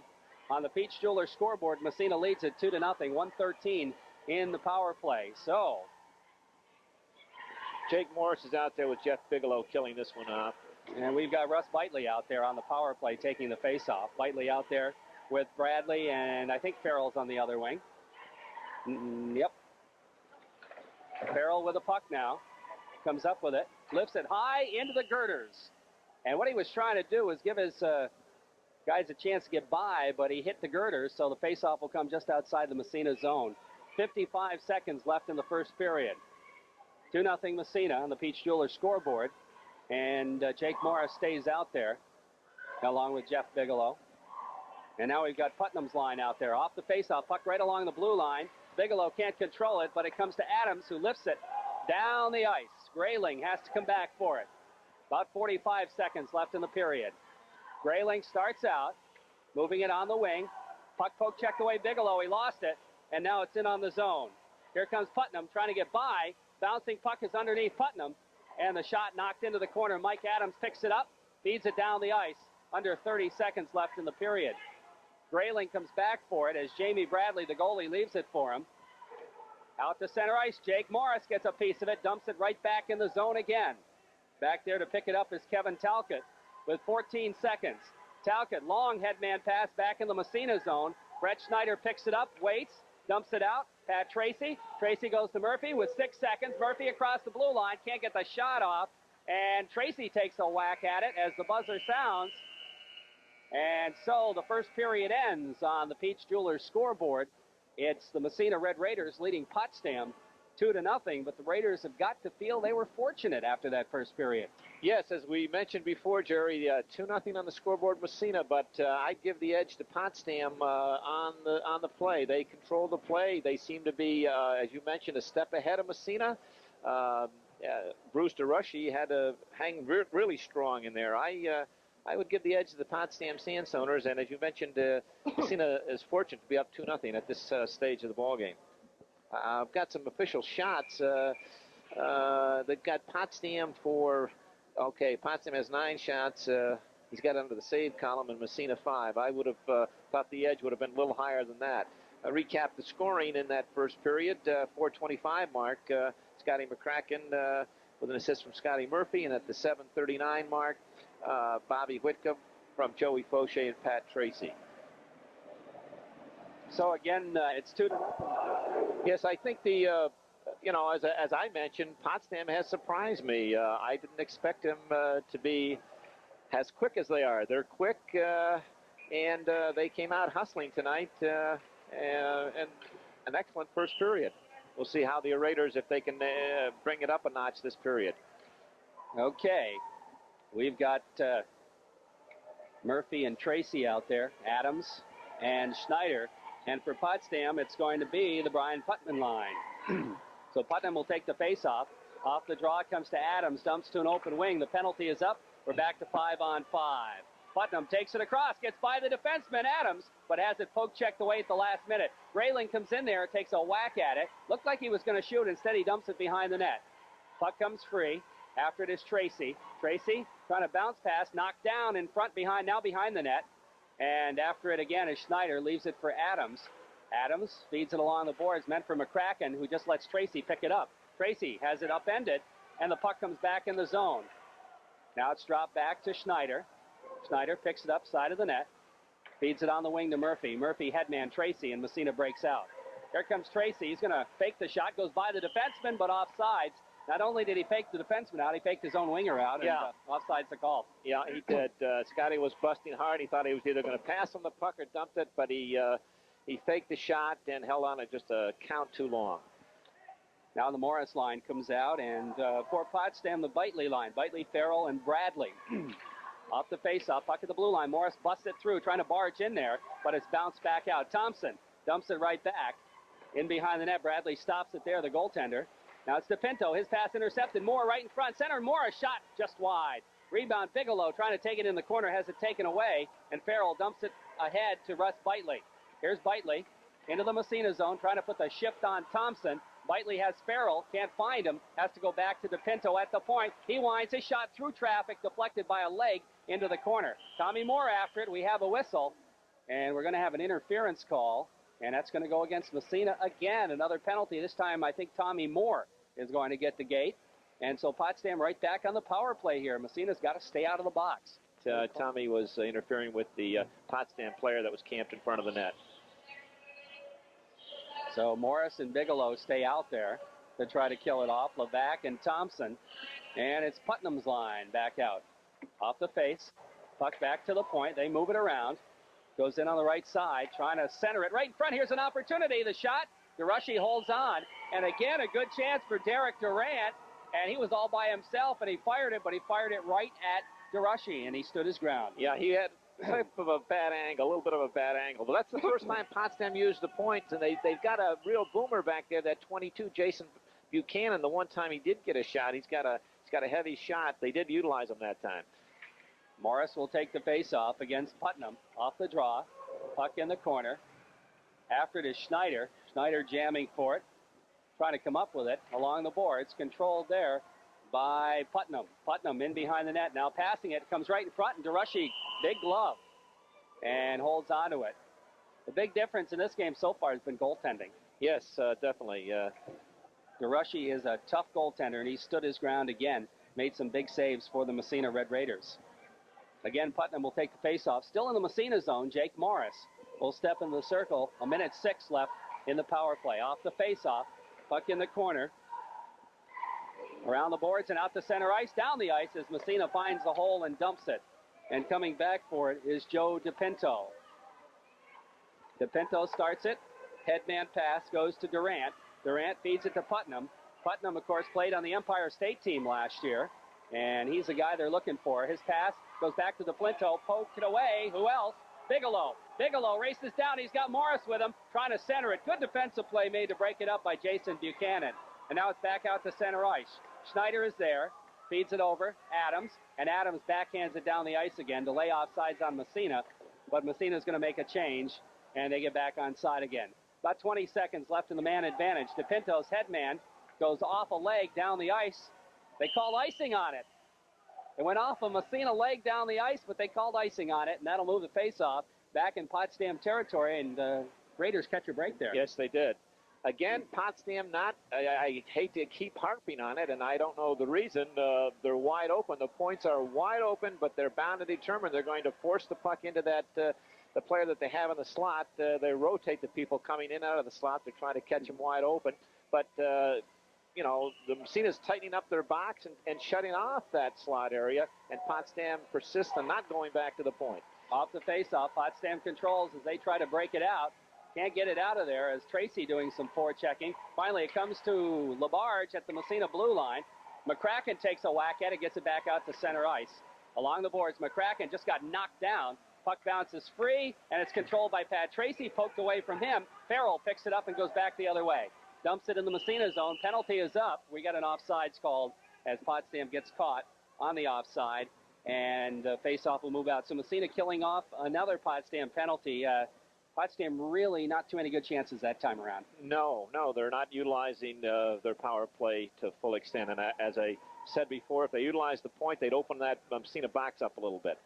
A: On the Peach Jewelers scoreboard, Massena leads it 2-0, 1:13 in the power play. So,
B: Jake Morris is out there with Jeff Bigelow killing this one off.
A: And we've got Russ Bitely out there on the power play taking the face-off. Bitely out there with Bradley, and I think Farrell's on the other wing. Yep. Farrell with a puck now. Comes up with it. Lifts it high into the girders. And what he was trying to do was give his guys a chance to get by, but he hit the girders, so the face-off will come just outside the Massena zone. 55 seconds left in the first period. 2-0 Massena on the Peach Jewelers scoreboard. And Jake Morris stays out there, along with Jeff Bigelow. And now we've got Putnam's line out there. Off the face-off, puck right along the blue line. Bigelow can't control it, but it comes to Adams, who lifts it down the ice. Grayling has to come back for it. About 45 seconds left in the period. Grayling starts out, moving it on the wing. Puck poke checked away Bigelow. He lost it, and now it's in on the zone. Here comes Putnam trying to get by. Bouncing puck is underneath Putnam, and the shot knocked into the corner. Mike Adams picks it up, feeds it down the ice. Under 30 seconds left in the period. Grayling comes back for it as Jamie Bradley, the goalie, leaves it for him. Out to center ice, Jake Morris gets a piece of it, dumps it right back in the zone again. Back there to pick it up is Kevin Talcott with 14 seconds. Talcott, long headman pass back in the Massena zone. Brett Schneider picks it up, waits, dumps it out. Pat Tracy. Tracy goes to Murphy with 6 seconds. Murphy across the blue line, can't get the shot off. And Tracy takes a whack at it as the buzzer sounds. And so the first period ends on the Peach Jewelers scoreboard. It's the Massena Red Raiders leading Potsdam 2-0, but the Raiders have got to feel they were fortunate after that first period.
B: Yes, as we mentioned before, Jerry, 2-0 on the scoreboard, Massena, but I'd give the edge to Potsdam on the play. They control the play. They seem to be, as you mentioned, a step ahead of Massena. Bruce DeRushy had to hang really strong in there. I would give the edge to the Potsdam Sandstoners, and as you mentioned, Massena is fortunate to be up 2-0 at this stage of the ballgame. I've got some official shots. They've got Potsdam for, Potsdam has 9 shots. He's got under the save column, and Massena 5. I would have thought the edge would have been a little higher than that. Recap the scoring in that first period, 4:25 mark. Scotty McCracken with an assist from Scotty Murphy, and at the 7:39 mark, Bobby Whitcomb from Joey Fauché and Pat Tracy.
A: So again, it's 2-0.
B: Yes, I think the, as I mentioned, Potsdam has surprised me. I didn't expect them to be as quick as they are. They're quick, and they came out hustling tonight, and an excellent first period. We'll see how the Raiders, if they can bring it up a notch this period.
A: Okay. We've got Murphy and Tracy out there, Adams and Schneider. And for Potsdam, it's going to be the Brian Putnam line. So Putnam will take the face-off. Off the draw comes to Adams, dumps to an open wing. The penalty is up. We're back to 5-on-5. Putnam takes it across, gets by the defenseman, Adams, but has it poke-checked away at the last minute. Grayling comes in there, takes a whack at it. Looked like he was going to shoot. Instead, he dumps it behind the net. Puck comes free. After it is Tracy. Tracy trying to bounce pass, knocked down in front, behind the net. And after it again is Schneider, leaves it for Adams. Adams feeds it along the boards, meant for McCracken, who just lets Tracy pick it up. Tracy has it upended, and the puck comes back in the zone. Now it's dropped back to Schneider. Schneider picks it up side of the net, feeds it on the wing to Murphy. Murphy headman Tracy, and Massena breaks out. Here comes Tracy. He's going to fake the shot, goes by the defenseman, but offsides. Not only did he fake the defenseman out, he faked his own winger out, and offside's the call. Yeah, he did. Scotty was busting hard. He thought he was either going to pass on the puck or dumped it, but he faked the shot and held on it just a count too long. Now the Morris line comes out, and for Potsdam, the Bitely line. Bitely, Farrell, and Bradley. Off the face-off, puck at the blue line. Morris busts it through, trying to barge in there, but it's bounced back out. Thompson dumps it right back. In behind the net, Bradley stops it there, the goaltender. Now it's DePinto, his pass intercepted. Moore right in front, center. Moore, a shot just wide. Rebound, Bigelow trying to take it in the corner, has it taken away, and Farrell dumps it ahead to Russ Bitely. Here's Bitely into the Massena zone, trying to put the shift on Thompson. Bitely has Farrell, can't find him, has to go back to DePinto at the point. He winds his shot through traffic, deflected by a leg into the corner. Tommy Moore after it. We have a whistle, and we're going to have an interference call, and that's going to go against Massena again. Another penalty. This time, I think Tommy Moore is going to get the gate. And so Potsdam right back on the power play here. Massena's got to stay out of the box. Tommy was interfering with the Potsdam player that was camped in front of the net. So Morris and Bigelow stay out there to try to kill it off. Levac and Thompson. And it's Putnam's line back out. Off the face. Puck back to the point. They move it around. Goes in on the right side, trying to center it right in front. Here's an opportunity. The shot. DeRushy holds on. And again, a good chance for Derek Durant. And he was all by himself, and he fired it, but he fired it right at DeRushy, and he stood his ground. Yeah, he had type of a bad angle, a little bit of a bad angle. But that's the first time Potsdam used the points, and they've got a real boomer back there, that 22, Jason Buchanan. The one time he did get a shot, he's got a heavy shot. They did utilize him that time. Morris will take the face-off against Putnam. Off the draw. Puck in the corner. After it is Schneider. Schneider jamming for it. Trying to come up with it along the boards. Controlled there by Putnam. Putnam in behind the net. Now passing it. Comes right in front. And DeRushy, big glove. And holds on to it. The big difference in this game so far has been goaltending. Yes, definitely. DeRushy is a tough goaltender, and he stood his ground again. Made some big saves for the Massena Red Raiders. Again, Putnam will take the face-off. Still in the Massena zone, Jake Morris will step in the circle. 1:06 left in the power play. Off the face-off, puck in the corner. Around the boards and out to center ice, down the ice as Massena finds the hole and dumps it. And coming back for it is Joe DePinto. DePinto starts it. Headman pass goes to Durant. Durant feeds it to Putnam. Putnam, of course, played on the Empire State team last year, and he's the guy they're looking for. His pass goes back to DePinto, poked it away. Who else? Bigelow. Bigelow races down. He's got Morris with him, trying to center it. Good defensive play made to break it up by Jason Buchanan. And now it's back out to center ice. Schneider is there, feeds it over, Adams, and Adams backhands it down the ice again to lay offsides on Massena. But Massena's going to make a change, and they get back on side again. About 20 seconds left in the man advantage. DePinto's headman goes off a leg down the ice. They called icing on it. It went off a Massena leg down the ice, but they called icing on it, and that'll move the face-off back in Potsdam territory, and Raiders catch a break there.
B: Yes, they did. Again, Potsdam I hate to keep harping on it, and I don't know the reason. They're wide open. The points are wide open, but they're bound and determined. They're going to force the puck into that the player that they have in the slot. They rotate the people coming in and out of the slot. They're trying to catch them wide open. But, you know, the Massena's tightening up their box and shutting off that slot area, and Potsdam persists on not going back to the point.
A: Off the face-off, Potsdam controls as they try to break it out. Can't get it out of there as Tracy doing some forechecking. Finally, it comes to Labarge at the Massena blue line. McCracken takes a whack at it, gets it back out to center ice. Along the boards, McCracken just got knocked down. Puck bounces free, and it's controlled by Pat Tracy, poked away from him. Farrell picks it up and goes back the other way. Dumps it in the Massena zone. Penalty is up. We got an offsides called as Potsdam gets caught on the offside, and face-off will move out. So Massena killing off another Potsdam penalty. Potsdam really not too many good chances that time around.
B: No, they're not utilizing their power play to full extent. And as I said before, if they utilize the point, they'd open that Massena box up a little bit.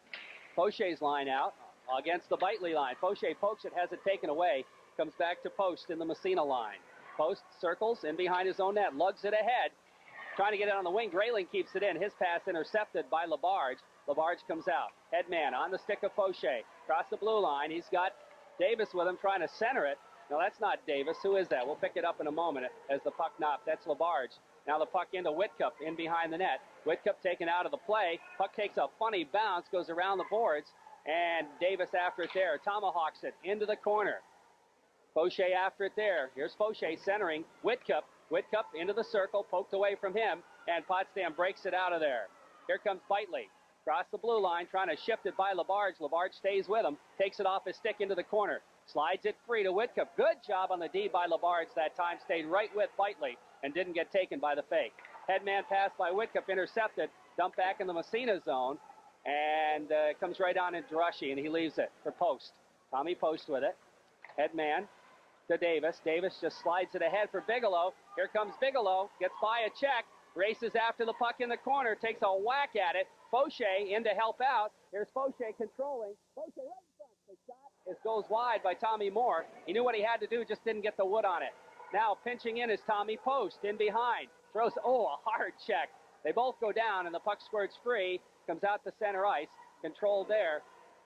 A: Faucher's line out against the Bitely line. Faucher pokes it, has it taken away. Comes back to Post in the Massena line. Post circles in behind his own net, lugs it ahead. Trying to get it on the wing. Grayling keeps it in. His pass intercepted by Labarge. Labarge comes out. Headman on the stick of Faucher. Across the blue line. He's got Davis with him trying to center it. No, that's not Davis. Who is that? We'll pick it up in a moment as the puck knocked. That's Labarge. Now the puck into Whitcup in behind the net. Whitcup taken out of the play. Puck takes a funny bounce, goes around the boards, and Davis after it there. Tomahawks it into the corner. Faucher after it there. Here's Faucher centering. Whitcup. Whitcup into the circle, poked away from him, and Potsdam breaks it out of there. Here comes Bitely. Across the blue line, trying to shift it by Labarge. Labarge stays with him, takes it off his stick into the corner. Slides it free to Whitcup. Good job on the D by Labarge that time. Stayed right with Bitely and didn't get taken by the fake. Headman pass by Whitcup intercepted. Dump back in the Massena zone. And comes right on into Rushy, and he leaves it for Post. Tommy Post with it. Headman to Davis. Davis just slides it ahead for Bigelow. Here comes Bigelow. Gets by a check. Races after the puck in the corner. Takes a whack at it. Faucher in to help out. Here's Faucher controlling. Faucher right in front. The shot goes wide by Tommy Moore. He knew what he had to do, just didn't get the wood on it. Now pinching in is Tommy Post in behind. Throws, a hard check. They both go down, and the puck squirts free. Comes out to center ice. Controlled there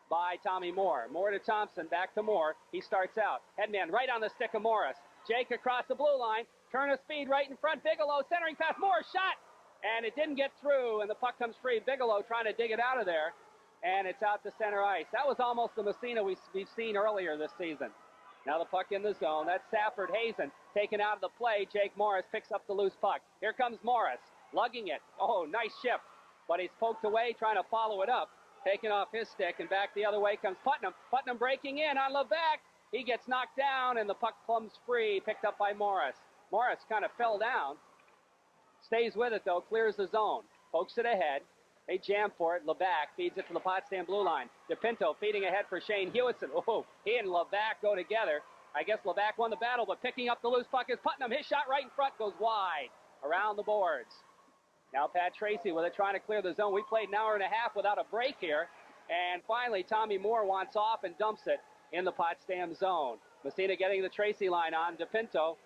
A: by Tommy Moore. Moore to Thompson. Back to Moore. He starts out. Headman right on the stick of Morris. Jake across the blue line. Turn of speed right in front. Bigelow centering pass. Moore shot. And it didn't get through, and the puck comes free. Bigelow trying to dig it out of there, and it's out to center ice. That was almost the Massena we've seen earlier this season. Now the puck in the zone. That's Safford Hazen taken out of the play. Jake Morris picks up the loose puck. Here comes Morris, lugging it. Oh, nice shift, but he's poked away trying to follow it up. Taken off his stick, and back the other way comes Putnam. Putnam breaking in on Levac. He gets knocked down, and the puck comes free, picked up by Morris. Morris kind of fell down. Stays with it, though, clears the zone. Pokes it ahead. They jam for it. Levac feeds it to the Potsdam blue line. DePinto feeding ahead for Shane Hewitson. Oh, he and Levac go together. I guess Levac won the battle, but picking up the loose puck is Putnam. His shot right in front goes wide around the boards. Now Pat Tracy with it, trying to clear the zone. We played an hour and a half without a break here. And finally, Tommy Moore wants off and dumps it in the Potsdam zone. Massena getting the Tracy line on. DePinto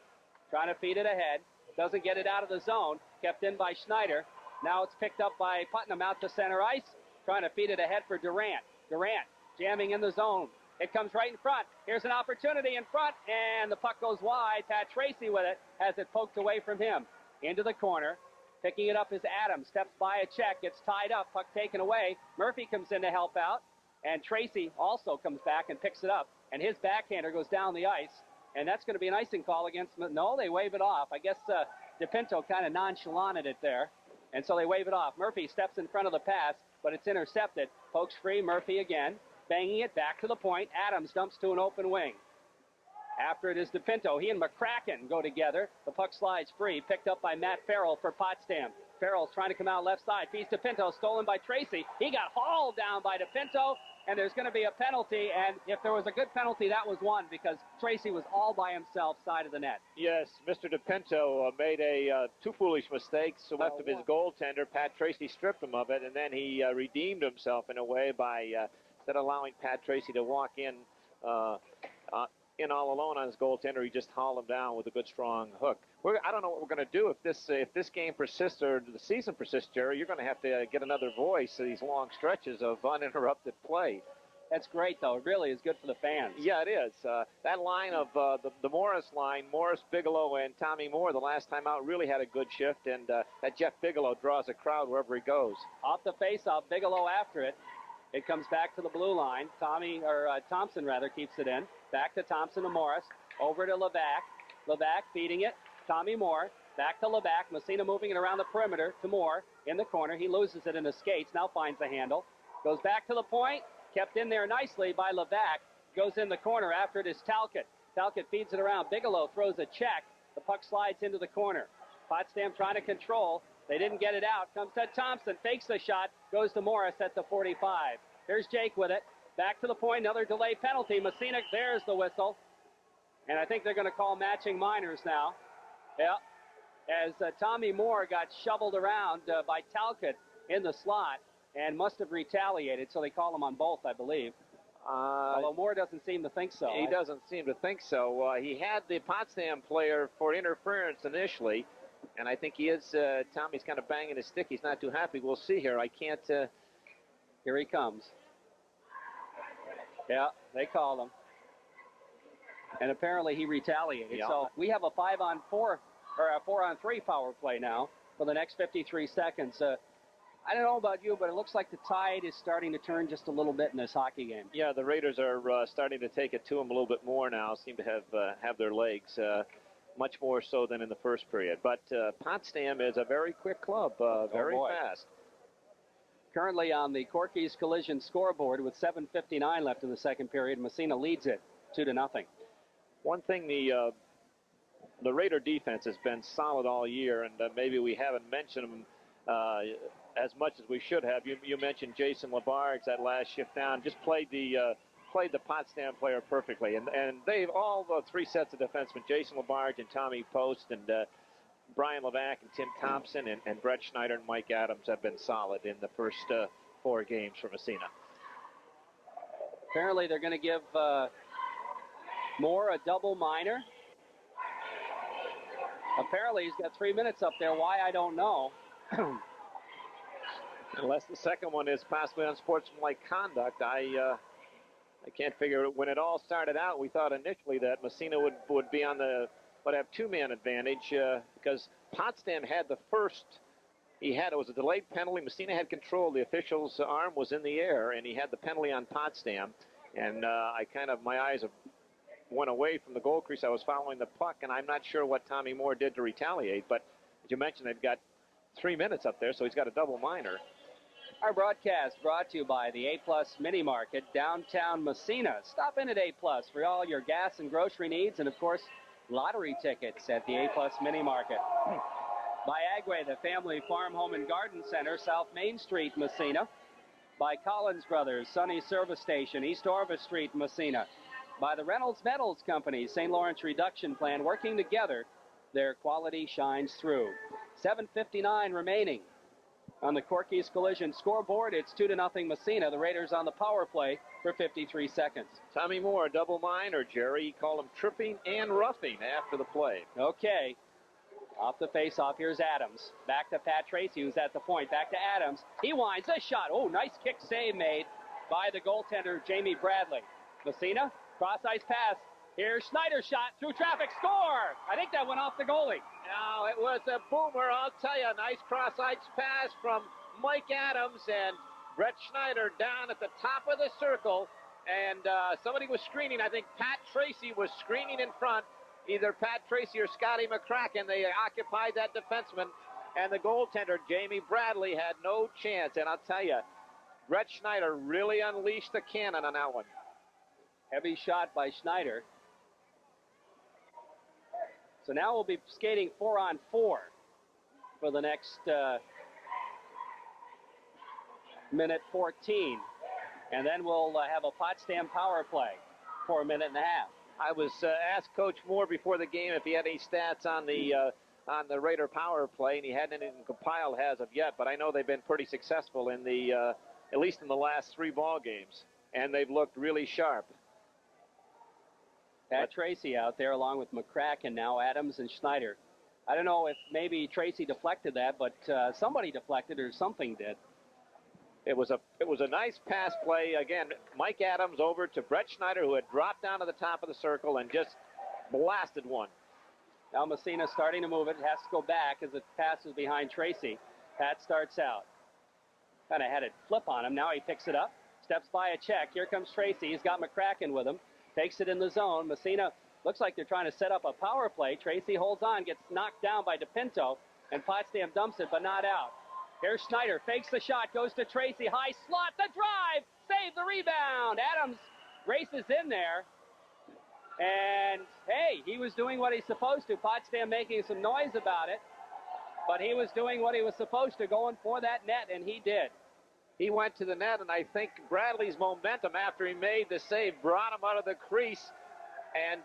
A: trying to feed it ahead. Doesn't get it out of the zone. Kept in by Schneider. Now it's picked up by Putnam out to center ice. trying to feed it ahead for Durant. Durant jamming in the zone. It comes right in front. Here's an opportunity in front, and the puck goes wide. Pat Tracy with it, has it poked away from him. Into the corner. Picking it up is Adams. Steps by a check, gets tied up, puck taken away. Murphy comes in to help out, and Tracy also comes back and picks it up. And his backhander goes down the ice, and that's going to be an icing call against... No, they wave it off. I guess DePinto kind of nonchalanted it there, and so they wave it off. Murphy steps in front of the pass, but it's intercepted. Pokes free, Murphy again. Banging it back to the point. Adams dumps to an open wing. After it is DePinto. He and McCracken go together. The puck slides free. Picked up by Matt Farrell for Potsdam. Farrell's trying to come out left side. Feeds DePinto. Stolen by Tracy. He got hauled down by DePinto. And there's going to be a penalty. And if there was a good penalty, that was one, because Tracy was all by himself side of the net.
B: Yes, Mr. DePinto made two foolish mistakes. So left of his goaltender. Pat Tracy stripped him of it. And then he redeemed himself in a way by... instead of allowing Pat Tracy to walk in all alone on his goaltender, he just hauled him down with a good strong hook. I don't know what we're going to do if this game persists or the season persists, Jerry. You're going to have to get another voice of these long stretches of uninterrupted play.
A: That's great, though. It really is good for the fans.
B: Yeah, it is. That line of the Morris line, Morris, Bigelow, and Tommy Moore, the last time out, really had a good shift, and that Jeff Bigelow draws a crowd wherever he goes.
A: Off the face-off, Bigelow after it. It comes back to the blue line. Thompson keeps it in. Back to Thompson to Morris. Over to Levac. Levac feeding it. Tommy Moore. Back to Levac. Massena moving it around the perimeter to Moore in the corner. He loses it in the skates. Now finds the handle. Goes back to the point. Kept in there nicely by Levac. Goes in the corner. After it is Talcott. Talcott feeds it around. Bigelow throws a check. The puck slides into the corner. Potsdam trying to control. They didn't get it out. Comes to Thompson. Fakes the shot. Goes to Morris at the 45. Here's Jake with it. Back to the point. Another delay penalty. Massena, there's the whistle. And I think they're going to call matching minors now. Yeah. As Tommy Moore got shoveled around by Talcott in the slot and must have retaliated. So they call him on both, I believe. Although Moore doesn't seem to think so.
B: He doesn't seem to think so. He had the Potsdam player for interference initially. And I think he is, Tommy's kind of banging his stick. He's not too happy. We'll see here. I can't.
A: Here he comes. Yeah, they call him. And apparently he retaliated. Yeah. So we have a 5-on-4 or a 4-on-3 power play now for the next 53 seconds. I don't know about you, but it looks like the tide is starting to turn just a little bit in this hockey game.
B: Yeah, the Raiders are starting to take it to them a little bit more now. Seem to have their legs. Much more so than in the first period. But Potsdam is a very quick club, very fast.
A: Currently on the Corky's Collision scoreboard with 7:59 left in the second period, Massena leads it 2-0.
B: One thing, the Raider defense has been solid all year, and maybe we haven't mentioned them as much as we should have. You mentioned Jason LeBarge that last shift down, just played the Potsdam player perfectly. And they've all the three sets of defensemen, Jason LeBarge and Tommy Post and Brian Levac and Tim Thompson and Brett Schneider and Mike Adams have been solid in the first 4 games for Massena.
A: Apparently they're going to give Moore a double minor. Apparently he's got 3 minutes up there. Why, I don't know.
B: Unless the second one is possibly unsportsmanlike conduct. I can't figure it. When it all started out, we thought initially that Massena would be on would have 2-man advantage because Potsdam had the first. It was a delayed penalty. Massena had control. The official's arm was in the air, and he had the penalty on Potsdam. And my eyes went away from the goal crease. I was following the puck, and I'm not sure what Tommy Moore did to retaliate. But as you mentioned, they've got 3 minutes up there, so he's got a double minor.
A: Our broadcast brought to you by the A-Plus Mini Market, downtown Massena. Stop in at A-Plus for all your gas and grocery needs, and of course, lottery tickets at the A-Plus Mini Market. By Agway, the family farm, home, and garden center, South Main Street, Massena. By Collins Brothers, Sunny Service Station, East Orvis Street, Massena. By the Reynolds Metals Company, St. Lawrence Reduction Plan, working together, their quality shines through. 7:59 remaining. On the Corky's Collision scoreboard, it's 2-0 Massena. The Raiders on the power play for 53 seconds.
B: Tommy Moore, double minor, Jerry. He called him tripping and roughing after the play.
A: Okay. Off the face-off, here's Adams. Back to Pat Tracy, who's at the point. Back to Adams. He winds a shot. Oh, nice kick save made by the goaltender, Jamie Bradley. Massena, cross-ice pass. Here's Schneider's shot through traffic. Score! I think that went off the goalie.
B: No, it was a boomer, I'll tell you. Nice cross-ice pass from Mike Adams, and Brett Schneider down at the top of the circle. And somebody was screening. I think Pat Tracy was screening in front. Either Pat Tracy or Scotty McCracken. They occupied that defenseman. And the goaltender, Jamie Bradley, had no chance. And I'll tell you, Brett Schneider really unleashed the cannon on that one.
A: Heavy shot by Schneider. So now we'll be skating 4-on-4 for the next minute 14. And then we'll have a Potsdam power play for a minute and a half.
B: I was asked Coach Moore before the game if he had any stats on the Raider power play, and he hadn't anything compiled as of yet. But I know they've been pretty successful in the at least in the last 3 ball games, and they've looked really sharp.
A: Pat Tracy out there along with McCracken now, Adams and Schneider. I don't know if maybe Tracy deflected that, but somebody deflected or something did.
B: It was a nice pass play. Again, Mike Adams over to Brett Schneider, who had dropped down to the top of the circle and just blasted one.
A: Now Massena starting to move it. It has to go back as it passes behind Tracy. Pat starts out. Kind of had it flip on him. Now he picks it up. Steps by a check. Here comes Tracy. He's got McCracken with him. Takes it in the zone. Massena looks like they're trying to set up a power play. Tracy holds on, gets knocked down by DePinto, and Potsdam dumps it, but not out. Here's Schneider, fakes the shot, goes to Tracy, high slot, the drive, save the rebound. Adams races in there, and hey, he was doing what he's supposed to. Potsdam making some noise about it, but he was doing what he was supposed to, going for that net, and he did.
B: He went to the net, and I think Bradley's momentum after he made the save brought him out of the crease and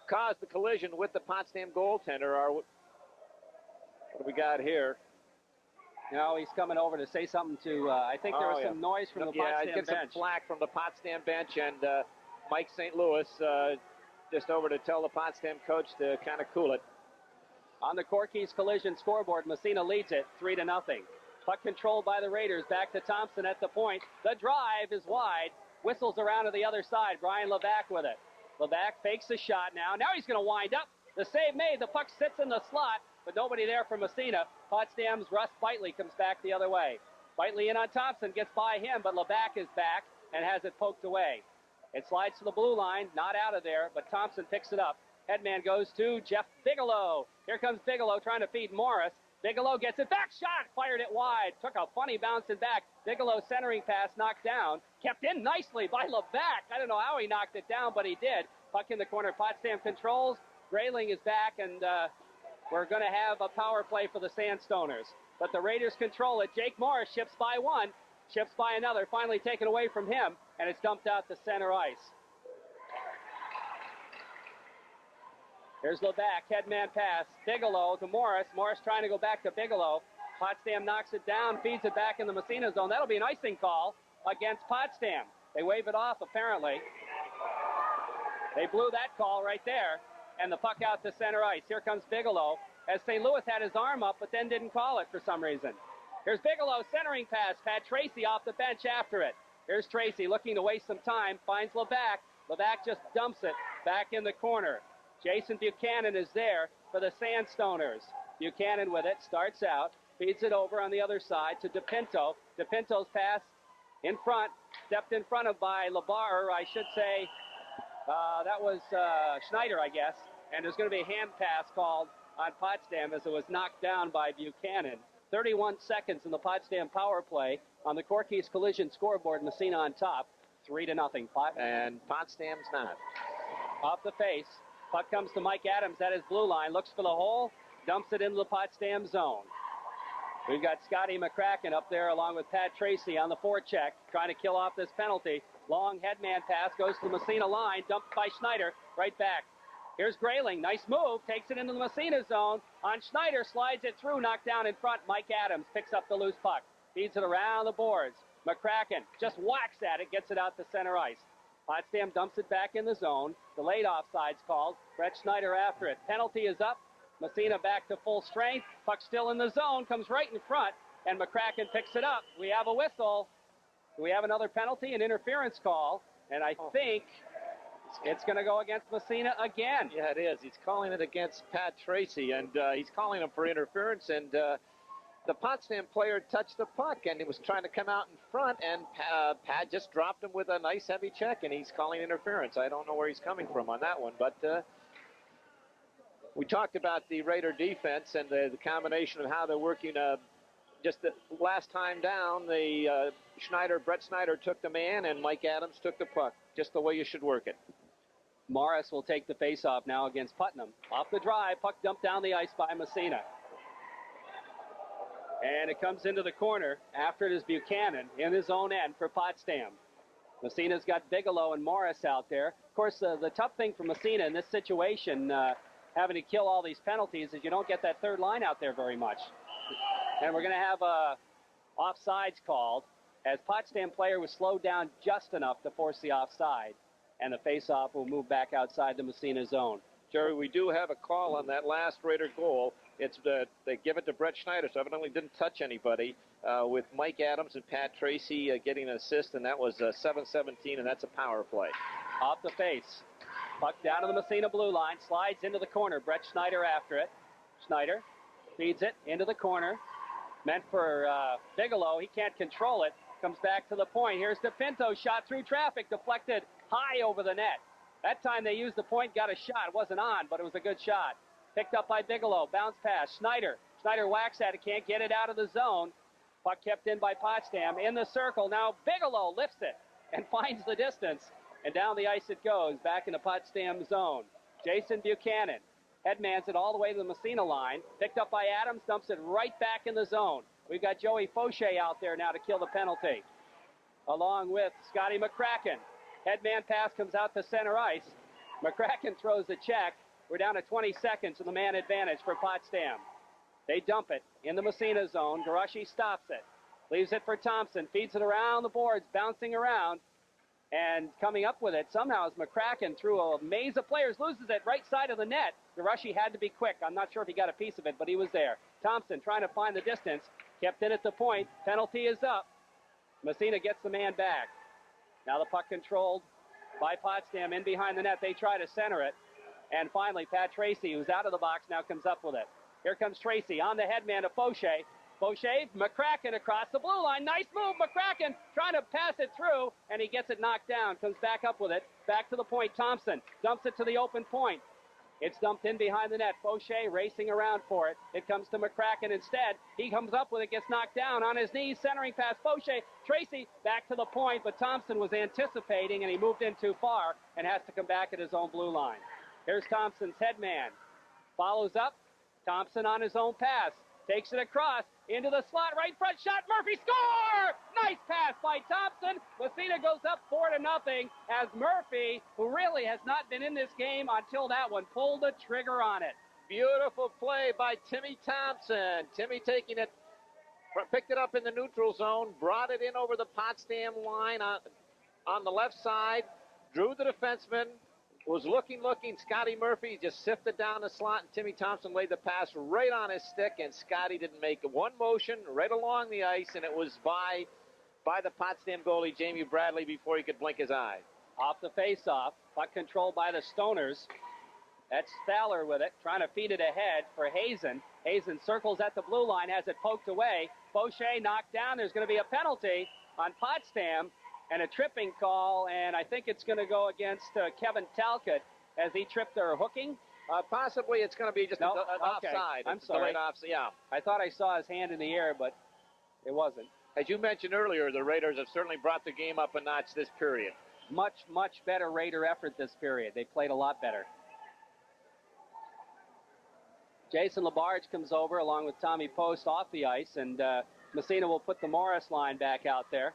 B: caused the collision with the Potsdam goaltender. What do we got here?
A: Now he's coming over to say something to, I think there was some noise from the Potsdam bench.
B: Some flack from the Potsdam bench, and Mike St. Louis just over to tell the Potsdam coach to kind of cool it.
A: On the Corky's Collision scoreboard, Massena leads it 3-0. Puck controlled by the Raiders. Back to Thompson at the point. The drive is wide. Whistles around to the other side. Brian Levac with it. Levac fakes a shot now. Now he's going to wind up. The save made. The puck sits in the slot, but nobody there for Massena. Potsdam's Russ Bitely comes back the other way. Bitely in on Thompson. Gets by him, but Levac is back and has it poked away. It slides to the blue line. Not out of there, but Thompson picks it up. Headman goes to Jeff Bigelow. Here comes Bigelow trying to feed Morris. Bigelow gets it back, shot, fired it wide, took a funny bouncing back. Bigelow centering pass knocked down, kept in nicely by Levac. I don't know how he knocked it down, but he did. Puck in the corner, Potsdam controls. Grayling is back, and we're going to have a power play for the Sandstoners. But the Raiders control it. Jake Morris ships by one, ships by another, finally taken away from him, and it's dumped out to center ice. Here's Levac, headman pass. Bigelow to Morris. Morris trying to go back to Bigelow. Potsdam knocks it down, feeds it back in the Massena zone. That'll be an icing call against Potsdam. They wave it off, apparently. They blew that call right there, and the puck out to center ice. Here comes Bigelow, as St. Louis had his arm up, but then didn't call it for some reason. Here's Bigelow, centering pass. Pat Tracy off the bench after it. Here's Tracy looking to waste some time, finds Levac. Levac just dumps it back in the corner. Jason Buchanan is there for the Sandstoners. Buchanan with it, starts out, feeds it over on the other side to DePinto. DePinto's pass in front, stepped in front of by Labar, I should say. That was Schneider, I guess. And there's going to be a hand pass called on Potsdam as it was knocked down by Buchanan. 31 seconds in the Potsdam power play on the Corky's Collision scoreboard. Massena on top, 3-0.
B: And Potsdam's not.
A: Off the face. Puck comes to Mike Adams at his blue line, looks for the hole, dumps it into the Potsdam zone. We've got Scotty McCracken up there along with Pat Tracy on the forecheck, trying to kill off this penalty. Long headman pass goes to the Massena line, dumped by Schneider, right back. Here's Grayling, nice move, takes it into the Massena zone. On Schneider, slides it through, knocked down in front. Mike Adams picks up the loose puck, feeds it around the boards. McCracken just whacks at it, gets it out to center ice. Potsdam dumps it back in the zone. Delayed offside's called. Brett Schneider after it. Penalty is up. Massena back to full strength. Puck still in the zone, comes right in front, and McCracken picks it up. We have a whistle. We have another penalty, an interference call, and I think it's going to go against Massena again.
B: Yeah, it is. He's calling it against Pat Tracy, and he's calling him for interference, and the Potsdam player touched the puck, and he was trying to come out in front, and Pat just dropped him with a nice heavy check, and he's calling interference. I don't know where he's coming from on that one, but we talked about the Raider defense and the combination of how they're working. Just the last time down, Brett Snyder took the man, and Mike Adams took the puck, just the way you should work it.
A: Morris will take the faceoff now against Putnam. Off the drive, puck dumped down the ice by Massena. And it comes into the corner. After it is Buchanan in his own end for Potsdam. Massena's got Bigelow and Morris out there. Of course, the tough thing for Massena in this situation, having to kill all these penalties, is you don't get that third line out there very much. And we're going to have offsides called, as Potsdam player was slowed down just enough to force the offside. And the faceoff will move back outside the Massena zone.
B: Jerry, we do have a call on that last Raider goal. They give it to Brett Schneider, so evidently didn't touch anybody, with Mike Adams and Pat Tracy getting an assist, and that was 7-17, and that's a power play.
A: Off the face. Puck down to the Massena blue line, slides into the corner. Brett Schneider after it. Schneider feeds it into the corner. Meant for Bigelow. He can't control it. Comes back to the point. Here's DePinto, shot through traffic, deflected high over the net. That time they used the point, got a shot. It wasn't on, but it was a good shot. Picked up by Bigelow. Bounce pass. Schneider. Schneider whacks at it. Can't get it out of the zone. Puck kept in by Potsdam. In the circle. Now Bigelow lifts it and finds the distance. And down the ice it goes. Back in the Potsdam zone. Jason Buchanan headmans it all the way to the Massena line. Picked up by Adams. Dumps it right back in the zone. We've got Joey Fauché out there now to kill the penalty. Along with Scotty McCracken. Headman pass comes out to center ice. McCracken throws the check. We're down to 20 seconds with the man advantage for Potsdam. They dump it in the Massena zone. Garashi stops it. Leaves it for Thompson. Feeds it around the boards, bouncing around. And coming up with it somehow is McCracken through a maze of players. Loses it right side of the net. Garashi had to be quick. I'm not sure if he got a piece of it, but he was there. Thompson trying to find the distance. Kept in at the point. Penalty is up. Massena gets the man back. Now the puck controlled by Potsdam in behind the net. They try to center it. And finally, Pat Tracy, who's out of the box, now comes up with it. Here comes Tracy on the headman to Fauché. Fauché, McCracken across the blue line. Nice move, McCracken trying to pass it through, and he gets it knocked down. Comes back up with it. Back to the point. Thompson dumps it to the open point. It's dumped in behind the net. Fauché racing around for it. It comes to McCracken instead. He comes up with it, gets knocked down on his knees, centering pass. Fauché, Tracy back to the point, but Thompson was anticipating, and he moved in too far and has to come back at his own blue line. Here's Thompson's headman. Follows up. Thompson on his own pass. Takes it across into the slot. Right front shot. Murphy score! Nice pass by Thompson. Massena goes up 4-0 as Murphy, who really has not been in this game until that one, pulled the trigger on it.
B: Beautiful play by Timmy Thompson. Timmy taking it, picked it up in the neutral zone, brought it in over the Potsdam line on the left side, drew the defenseman, was looking. Scotty Murphy just sifted down the slot, and Timmy Thompson laid the pass right on his stick, and Scotty didn't make one motion right along the ice, and it was by the Potsdam goalie, Jamie Bradley, before he could blink his eye.
A: Off the face-off, puck controlled by the Stoners. That's Thaler with it, trying to feed it ahead for Hazen. Hazen circles at the blue line, has it poked away. Fauché knocked down. There's going to be a penalty on Potsdam. And a tripping call, and I think it's going to go against Kevin Talcott as he tripped or hooking.
B: Possibly it's going to be just an offside.
A: I'm sorry.
B: Yeah.
A: I thought I saw his hand in the air, but it wasn't.
B: As you mentioned earlier, the Raiders have certainly brought the game up a notch this period.
A: Much, much better Raider effort this period. They played a lot better. Jason Labarge comes over along with Tommy Post off the ice, and Massena will put the Morris line back out there.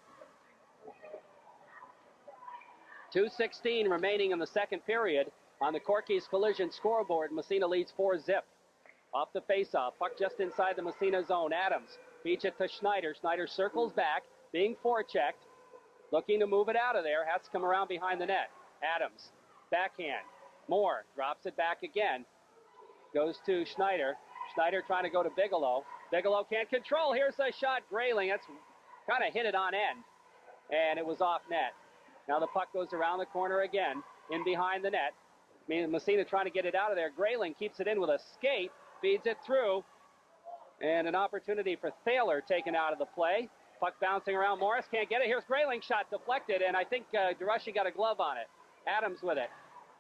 A: 2:16 remaining in the second period on the Corky's Collision scoreboard. Massena leads 4-0. Off the faceoff, puck just inside the Massena zone. Adams feeds it to Schneider. Schneider circles back, being forechecked, looking to move it out of there. Has to come around behind the net. Adams, backhand. Moore drops it back again. Goes to Schneider. Schneider trying to go to Bigelow. Bigelow can't control. Here's a shot. Grayling. That's kind of hit it on end. And it was off net. Now the puck goes around the corner again, in behind the net. Massena trying to get it out of there. Grayling keeps it in with a skate, feeds it through. And an opportunity for Thaler taken out of the play. Puck bouncing around. Morris can't get it. Here's Grayling, shot deflected, and I think DeRushy got a glove on it. Adams with it.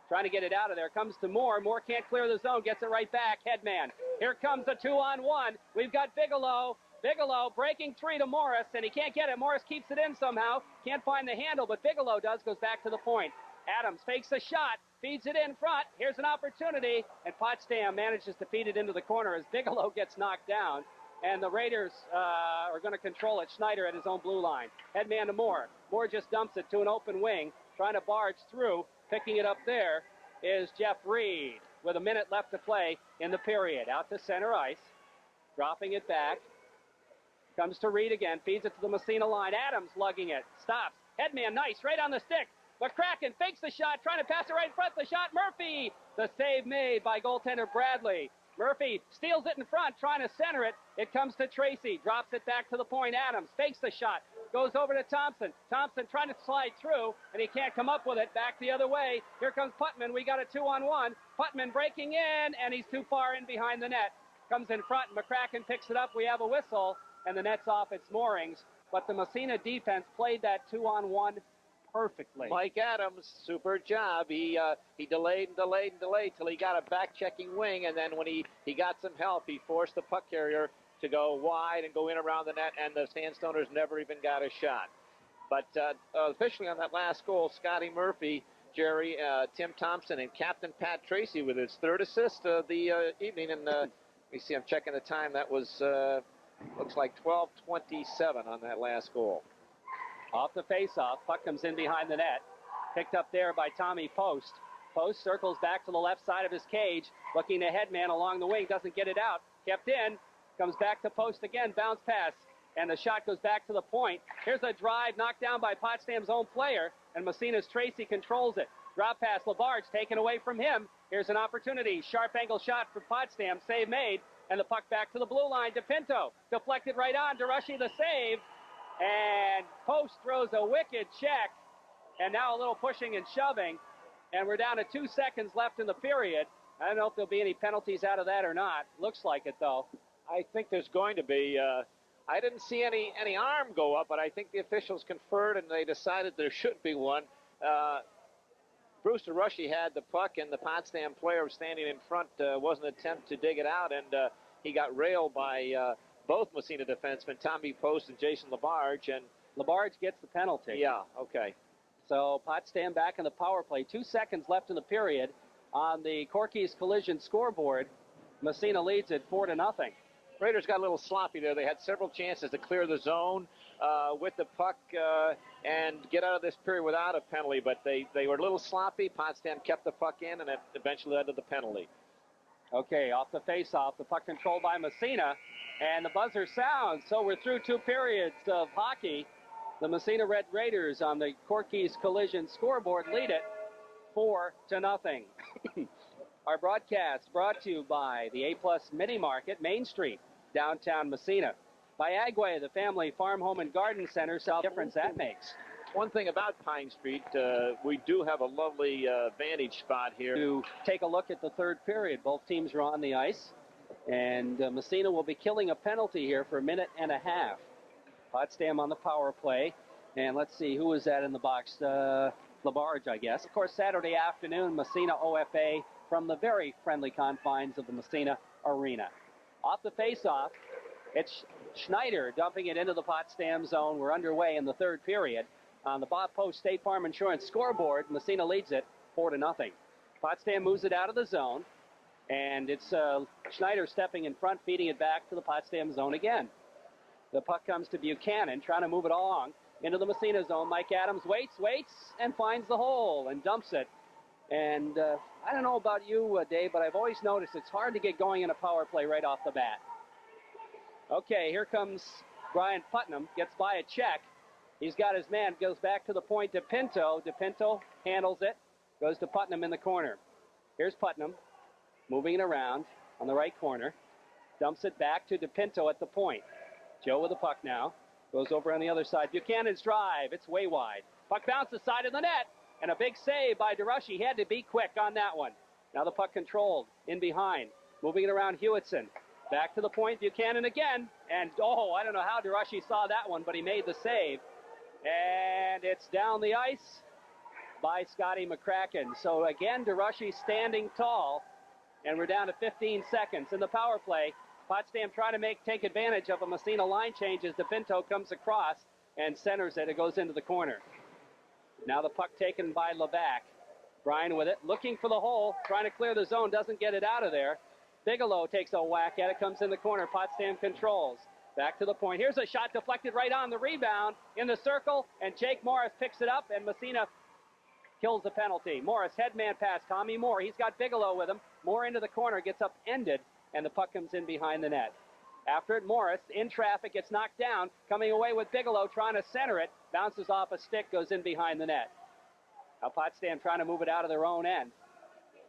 A: Trying to get it out of there. Comes to Moore. Moore can't clear the zone. Gets it right back. Headman. Here comes a 2-on-1. We've got Bigelow. Bigelow breaking 3 to Morris, and he can't get it. Morris keeps it in somehow. Can't find the handle, but Bigelow does. Goes back to the point. Adams fakes a shot. Feeds it in front. Here's an opportunity, and Potsdam manages to feed it into the corner as Bigelow gets knocked down. And the Raiders are going to control it. Schneider at his own blue line. Headman to Moore. Moore just dumps it to an open wing. Trying to barge through. Picking it up there is Jeff Reed with a minute left to play in the period. Out to center ice. Dropping it back. Comes to Reed again. Feeds it to the Massena line. Adams lugging it. Stops. Headman nice. Right on the stick. McCracken fakes the shot. Trying to pass it right in front. The shot. Murphy. The save made by goaltender Bradley. Murphy steals it in front, trying to center it. It comes to Tracy, drops it back to the point. Adams fakes the shot, goes over to Thompson. Thompson trying to slide through, and he can't come up with it. Back the other way. Here comes Putman. We got a 2-on-1. Putman breaking in, and he's too far in behind the net. Comes in front, and McCracken picks it up. We have a whistle, and the net's off its moorings. But the Massena defense played that 2-on-1 perfectly.
B: Mike Adams, super job. He delayed and delayed and delayed till he got a back-checking wing, and then when he got some help, he forced the puck carrier to go wide and go in around the net, and the Sandstoners never even got a shot. But officially on that last goal, Scotty Murphy, Jerry, Tim Thompson, and Captain Pat Tracy with his third assist of the evening. And let me see, I'm checking the time. That was, looks like 12:27 on that last goal.
A: Off the face-off, puck comes in behind the net. Picked up there by Tommy Post. Post circles back to the left side of his cage, looking to Headman along the wing, doesn't get it out. Kept in, comes back to Post again, bounce pass, and the shot goes back to the point. Here's a drive knocked down by Potsdam's own player, and Massena's Tracy controls it. Drop pass, Labarge taken away from him. Here's an opportunity, sharp angle shot for Potsdam, save made, and the puck back to the blue line. DePinto deflected right on, DeRushy the save. And Post throws a wicked check, and now a little pushing and shoving, and we're down to 2 seconds left in the period. I don't know if there'll be any penalties out of that or not. Looks like it, though.
B: I think there's going to be. I didn't see any arm go up, but I think the officials conferred, and they decided there should be one. Bruce DeRushy had the puck, and the Potsdam player standing in front was an attempt to dig it out, and he got railed by both Massena defensemen, Tommy Post and Jason Labarge, and
A: Labarge gets the penalty.
B: Yeah, okay.
A: So Potsdam back in the power play. 2 seconds left in the period. On the Corky's Collision scoreboard, Massena leads it 4-0.
B: Raiders got a little sloppy there. They had several chances to clear the zone with the puck and get out of this period without a penalty, but they were a little sloppy. Potsdam kept the puck in, and it eventually led to the penalty.
A: Okay, off the face-off, the puck controlled by Massena, and the buzzer sounds. So we're through 2 periods of hockey. The Massena Red Raiders on the Corky's Collision scoreboard lead it 4-0. Our broadcast brought to you by the A-Plus Mini Market, Main Street, downtown Massena. By Agway, the family farm, home, and garden center. South difference that makes.
B: One thing about Pine Street, we do have a lovely vantage spot here.
A: To take a look at the third period, both teams are on the ice, and Massena will be killing a penalty here for a minute and a half. Potsdam on the power play, and let's see, who is that in the box? Labarge, I guess. Of course, Saturday afternoon, Massena OFA from the very friendly confines of the Massena Arena. Off the face-off, it's Schneider dumping it into the Potsdam zone. We're underway in the third period. On the Bob Post State Farm Insurance scoreboard, Massena leads it 4-0. Potsdam moves it out of the zone, and it's Schneider stepping in front, feeding it back to the Potsdam zone again. The puck comes to Buchanan, trying to move it along into the Massena zone. Mike Adams waits, and finds the hole and dumps it. And I don't know about you, Dave, but I've always noticed it's hard to get going in a power play right off the bat. Okay, here comes Brian Putnam, gets by a check. He's got his man, goes back to the point to Pinto. DePinto handles it, goes to Putnam in the corner. Here's Putnam, moving it around. on the right corner. Dumps it back to DePinto at the point. Joe with the puck now. Goes over on the other side. Buchanan's drive. It's way wide. Puck bounces side of the net. And a big save by DeRushy. He had to be quick on that one. Now the puck controlled. In behind. Moving it around Hewitson. Back to the point. Buchanan again. And, I don't know how DeRushy saw that one, but he made the save. And it's down the ice by Scotty McCracken. So again, DeRushy standing tall. And we're down to 15 seconds. In the power play, Potsdam trying to take advantage of a Massena line change as DePinto comes across and centers it. It goes into the corner. Now the puck taken by Levac. Brian with it, looking for the hole, trying to clear the zone, doesn't get it out of there. Bigelow takes a whack at it, comes in the corner. Potsdam controls. Back to the point. Here's a shot deflected right on the rebound in the circle, and Jake Morris picks it up, and Massena kills the penalty. Morris, headman pass. Tommy Moore, he's got Bigelow with him. Moore into the corner, gets upended, and the puck comes in behind the net. After it, Morris, in traffic, gets knocked down, coming away with Bigelow, trying to center it. Bounces off a stick, goes in behind the net. Now Potsdam trying to move it out of their own end.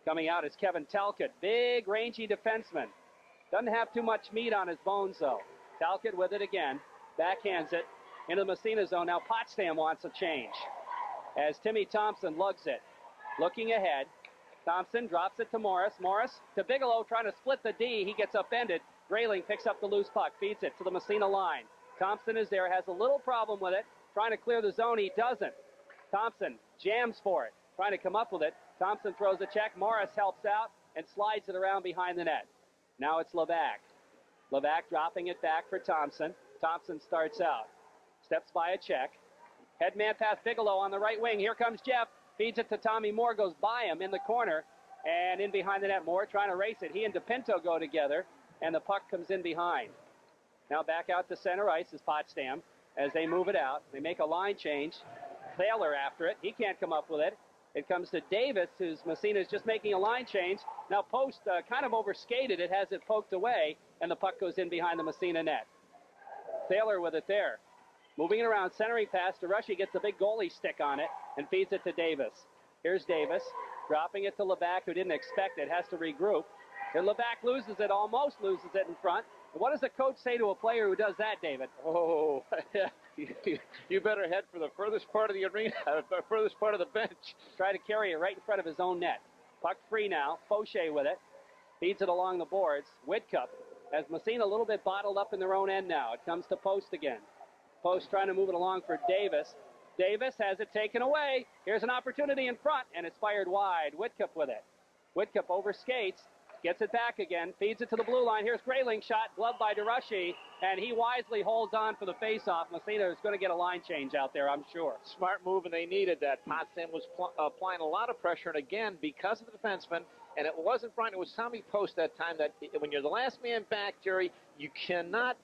A: Coming out is Kevin Talcott, big, rangy defenseman. Doesn't have too much meat on his bones, though. Talcott with it again. Backhands it into the Massena zone. Now Potsdam wants a change as Timmy Thompson lugs it. Looking ahead. Thompson drops it to Morris. Morris to Bigelow, trying to split the D. He gets upended. Grayling picks up the loose puck, feeds it to the Massena line. Thompson is there, has a little problem with it. Trying to clear the zone, he doesn't. Thompson jams for it, trying to come up with it. Thompson throws a check. Morris helps out and slides it around behind the net. Now it's Levac. Levac dropping it back for Thompson. Thompson starts out. Steps by a check. Headman pass Bigelow on the right wing. Here comes Jeff. Feeds it to Tommy Moore. Goes by him in the corner. And in behind the net. Moore trying to race it. He and DePinto go together. And the puck comes in behind. Now back out to center ice is Potsdam. As they move it out, they make a line change. Thaler after it. He can't come up with it. It comes to Davis, who's Massena's just making a line change. Now Post kind of overskated it, has it poked away, and the puck goes in behind the Massena net. Thaler with it there. Moving it around, centering pass to Rushy, gets a big goalie stick on it and feeds it to Davis. Here's Davis, dropping it to Levac, who didn't expect it, has to regroup. And Levac loses it, almost loses it in front. And what does the coach say to a player who does that, David?
B: Oh, you better head for the furthest part of the arena, the furthest part of the bench.
A: Try to carry it right in front of his own net. Puck free now. Fauché with it. Feeds it along the boards. Whitcup has Massena a little bit bottled up in their own end now. It comes to Post again. Post trying to move it along for Davis. Davis has it taken away. Here's an opportunity in front, and it's fired wide. Whitcup with it. Whitcup overskates. Gets it back again, feeds it to the blue line. Here's Grayling shot, gloved by DeRushy, and he wisely holds on for the faceoff. Massena is going to get a line change out there, I'm sure.
B: Smart move, and they needed that. Potsdam was applying a lot of pressure, and again, because of the defenseman, and it wasn't Brian, it was Tommy Post that time, that when you're the last man back, Jerry, you cannot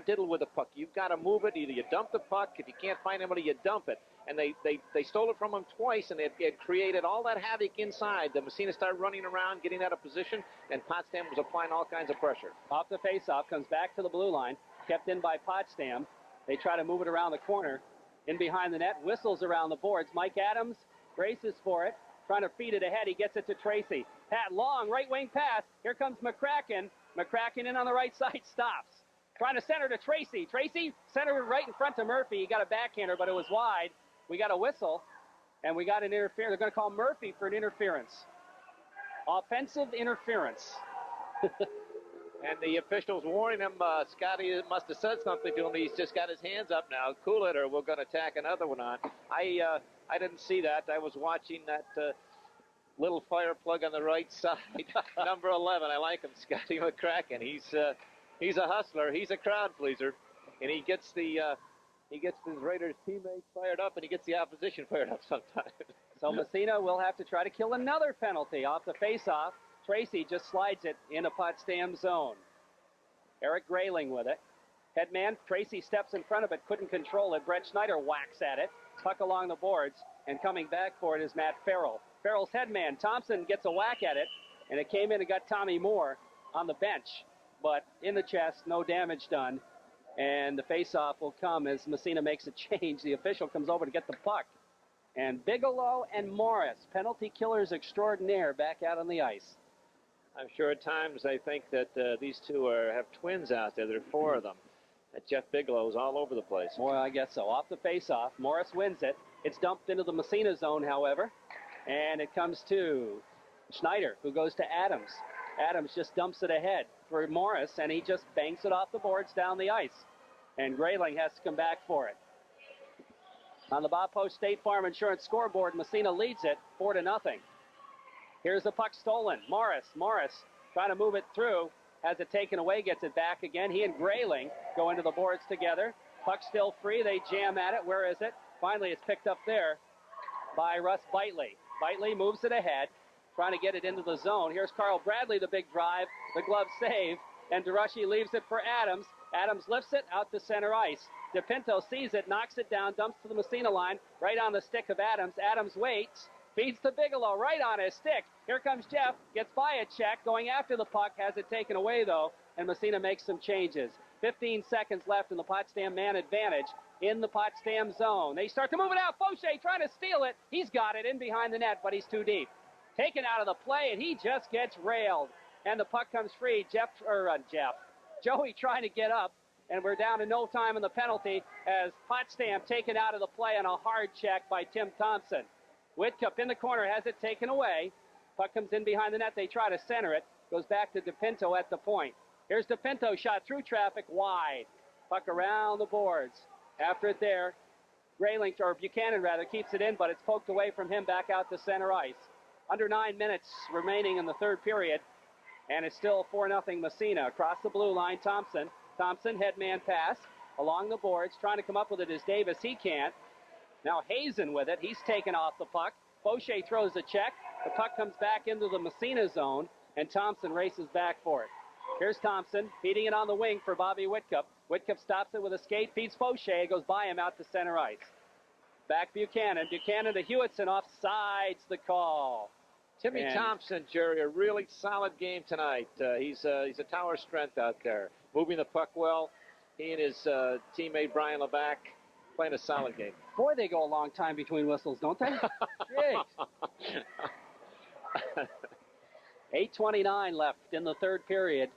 B: diddle with the puck. You've got to move it. Either you dump the puck, if you can't find anybody, you dump it. And they stole it from him twice, and it created all that havoc inside. The Massena started running around, getting out of position, and Potsdam was applying all kinds of pressure.
A: Off the faceoff, comes back to the blue line, kept in by Potsdam. They try to move it around the corner, in behind the net, whistles around the boards. Mike Adams races for it, trying to feed it ahead. He gets it to Tracy. Pat Long, right wing pass. Here comes McCracken. McCracken in on the right side, stops. Trying to center to Tracy. Tracy centered right in front of Murphy. He got a backhander, but it was wide. We got a whistle, and we got an interference. They're going to call Murphy for an interference. Offensive interference.
B: And the officials warning him. Scotty must have said something to him. He's just got his hands up now. Cool it, or we're going to tack another one on. I didn't see that. I was watching that little fire plug on the right side. Number 11. I like him, Scotty McCracken. He's a hustler. He's a crowd pleaser, and he gets his Raiders teammates fired up, and he gets the opposition fired up sometimes.
A: So Massena will have to try to kill another penalty off the faceoff. Tracy just slides it into Potsdam zone. Eric Grayling with it. Headman, Tracy steps in front of it, couldn't control it. Brett Schneider whacks at it. Puck along the boards, and coming back for it is Matt Farrell. Farrell's headman, Thompson, gets a whack at it, and it came in and got Tommy Moore on the bench. But in the chest, no damage done. And the faceoff will come as Massena makes a change. The official comes over to get the puck. And Bigelow and Morris, penalty killers extraordinaire, back out on the ice.
B: I'm sure at times they think that these two have twins out there. There are four of them. That Jeff Bigelow's all over the place.
A: Well, I guess so. Off the face-off, Morris wins it. It's dumped into the Massena zone, however, and it comes to Schneider, who goes to Adams. Adams just dumps it ahead for Morris, and he just bangs it off the boards down the ice. And Grayling has to come back for it. On the Bob Post State Farm Insurance scoreboard, Massena leads it 4-0. Here's the puck stolen. Morris trying to move it through. Has it taken away, gets it back again. He and Grayling go into the boards together. Puck still free. They jam at it. Where is it? Finally, it's picked up there by Russ Bitely. Bitely moves it ahead, trying to get it into the zone. Here's Carl Bradley, the big drive, the glove save, and DeRushy leaves it for Adams. Adams lifts it out to center ice. DePinto sees it, knocks it down, dumps to the Massena line, right on the stick of Adams. Adams waits, feeds to Bigelow, right on his stick. Here comes Jeff, gets by a check, going after the puck, has it taken away though, and Massena makes some changes. 15 seconds left in the Potsdam man advantage in the Potsdam zone. They start to move it out. Fauché trying to steal it. He's got it in behind the net, but he's too deep. Taken out of the play, and he just gets railed. And the puck comes free. Joey trying to get up, and we're down to no time in the penalty as Potsdam taken out of the play on a hard check by Tim Thompson. Whitcup in the corner has it taken away. Puck comes in behind the net. They try to center it. Goes back to DePinto at the point. Here's DePinto, shot through traffic, wide. Puck around the boards. After it there, Buchanan keeps it in, but it's poked away from him back out to center ice. Under 9 minutes remaining in the third period, and it's still 4-0 Massena. Across the blue line, Thompson, headman pass along the boards, trying to come up with it is Davis. He can't. Now Hazen with it. He's taken off the puck. Fauché throws a check. The puck comes back into the Massena zone, and Thompson races back for it. Here's Thompson, feeding it on the wing for Bobby Whitcup. Whitcup stops it with a skate, feeds Fauché, goes by him out to center ice. Back Buchanan. Buchanan to Hewitson, offsides the call.
B: Timmy Thompson, Jerry, a really solid game tonight. He's a tower strength out there, moving the puck well. He and his teammate Brian LeBac playing a solid game.
A: Boy, they go a long time between whistles, don't they? Jeez. 8:29 left in the third period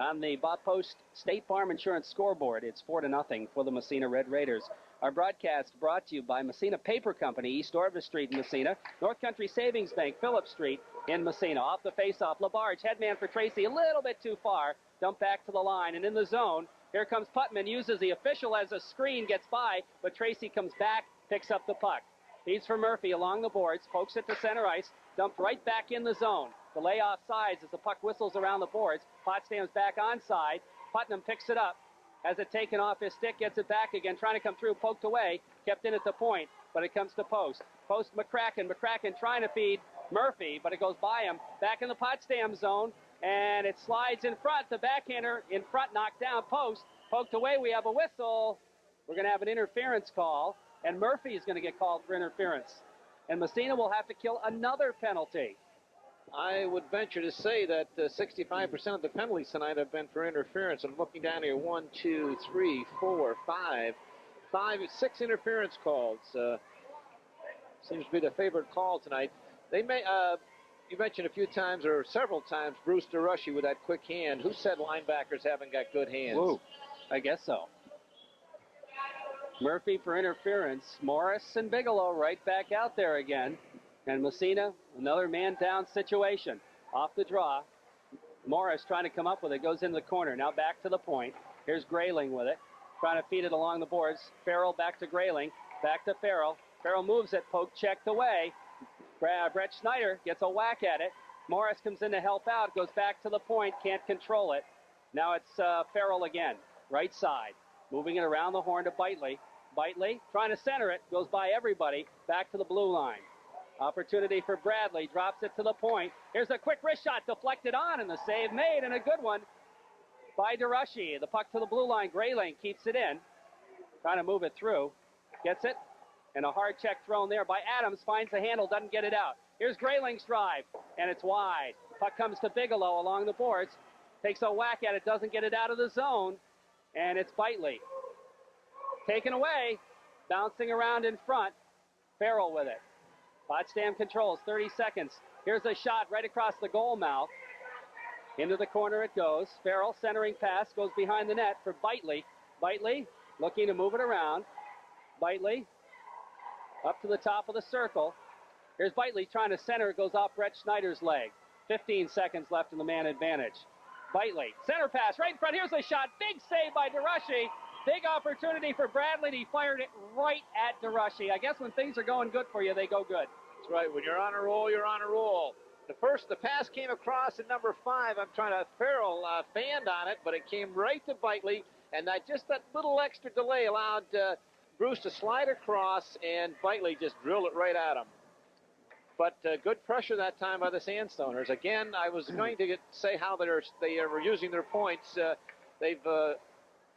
A: on the Bob Post State Farm Insurance scoreboard. It's 4-0 for the Massena Red Raiders. Our broadcast brought to you by Massena Paper Company, East Orvis Street in Massena, North Country Savings Bank, Phillip Street in Massena. Off the faceoff, LaBarge, headman for Tracy, a little bit too far. Dump back to the line, and in the zone, here comes Putman, uses the official as a screen, gets by, but Tracy comes back, picks up the puck. Feeds for Murphy along the boards, pokes it to center ice, dumped right back in the zone. The layoff sides as the puck whistles around the boards. Potsdam's back onside. Putnam picks it up. Has it taken off his stick, gets it back again, trying to come through, poked away, kept in at the point, but it comes to post. Post McCracken. McCracken trying to feed Murphy, but it goes by him. Back in the Potsdam zone, and it slides in front. The backhander in front, knocked down, post, poked away. We have a whistle. We're going to have an interference call, and Murphy is going to get called for interference. And Massena will have to kill another penalty.
B: I would venture to say that 65% of the penalties tonight have been for interference. I'm looking down here, 1, 2, 3, 4, 5, 6 interference calls. Seems to be the favorite call tonight. They may, you mentioned a few times or several times Bruce DeRushy with that quick hand. Who said linebackers haven't got good hands?
A: Whoa, I guess so. Murphy for interference. Morris and Bigelow right back out there again. And Massena, another man-down situation. Off the draw. Morris trying to come up with it. Goes into the corner. Now back to the point. Here's Grayling with it. Trying to feed it along the boards. Farrell back to Grayling. Back to Farrell. Farrell moves it. Poke checked away. Brett Schneider gets a whack at it. Morris comes in to help out. Goes back to the point. Can't control it. Now it's Farrell again. Right side. Moving it around the horn to Bitely. Bitely trying to center it. Goes by everybody. Back to the blue line. Opportunity for Bradley, drops it to the point. Here's a quick wrist shot, deflected on, and the save made, and a good one by DeRushy. The puck to the blue line, Grayling keeps it in, trying to move it through, gets it, and a hard check thrown there by Adams, finds the handle, doesn't get it out. Here's Grayling's drive, and it's wide. Puck comes to Bigelow along the boards, takes a whack at it, doesn't get it out of the zone, and it's Bitely. Taken away, bouncing around in front, Farrell with it. Potsdam controls, 30 seconds. Here's a shot right across the goal mouth. Into the corner it goes. Farrell centering pass goes behind the net for Bitely. Bitely looking to move it around. Bitely up to the top of the circle. Here's Bitely trying to center. It goes off Brett Schneider's leg. 15 seconds left in the man advantage. Bitely, center pass right in front. Here's a shot. Big save by DeRushy. Big opportunity for Bradley. He fired it right at DeRushy. I guess when things are going good for you, they go good.
B: That's right. When you're on a roll, you're on a roll. The pass came across at number 5. I'm trying to Farrell fanned on it, but it came right to Bitely, and that little extra delay allowed Bruce to slide across, and Bitely just drilled it right at him. But good pressure that time by the Sandstoners. Again, I was going to say how they were using their points. They've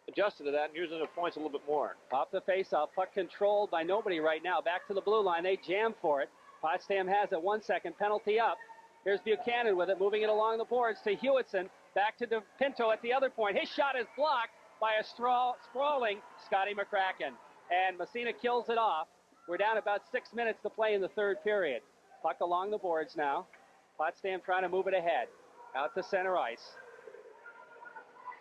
B: adjusted to that and using their points a little bit more.
A: Off the faceoff, puck controlled by nobody right now. Back to the blue line. They jam for it. Potsdam has it. 1 second. Penalty up. Here's Buchanan with it, moving it along the boards to Hewitson. Back to Pinto at the other point. His shot is blocked by a sprawling Scotty McCracken. And Massena kills it off. We're down about 6 minutes to play in the third period. Puck along the boards now. Potsdam trying to move it ahead. Out to center ice.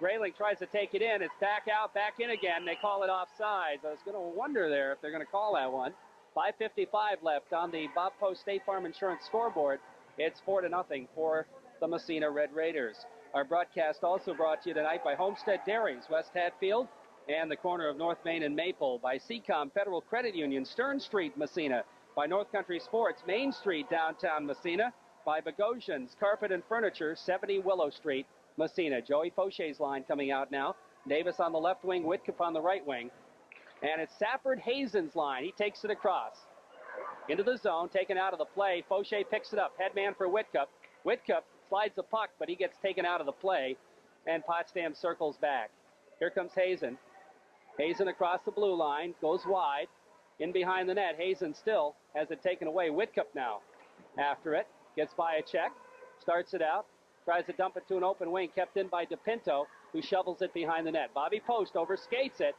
A: Grayling tries to take it in. It's back out, back in again. They call it offsides. I was going to wonder there if they're going to call that one. 5:55 left on the Bob Post State Farm Insurance scoreboard. It's 4-0 for the Massena Red Raiders. Our broadcast also brought to you tonight by Homestead Dairies, West Hatfield, and the corner of North Main and Maple, by Seacom Federal Credit Union, Stern Street, Massena, by North Country Sports, Main Street, downtown Massena, by Bogosian's Carpet and Furniture, 70 Willow Street, Massena. Joey Faucher's line coming out now. Davis on the left wing, Whitcup on the right wing. And it's Safford Hazen's line. He takes it across. Into the zone, taken out of the play. Faucher picks it up. Headman for Whitcup. Whitcup slides the puck, but he gets taken out of the play. And Potsdam circles back. Here comes Hazen. Hazen across the blue line, goes wide. In behind the net, Hazen still has it taken away. Whitcup now after it. Gets by a check. Starts it out. Tries to dump it to an open wing. Kept in by DePinto, who shovels it behind the net. Bobby Post overskates it.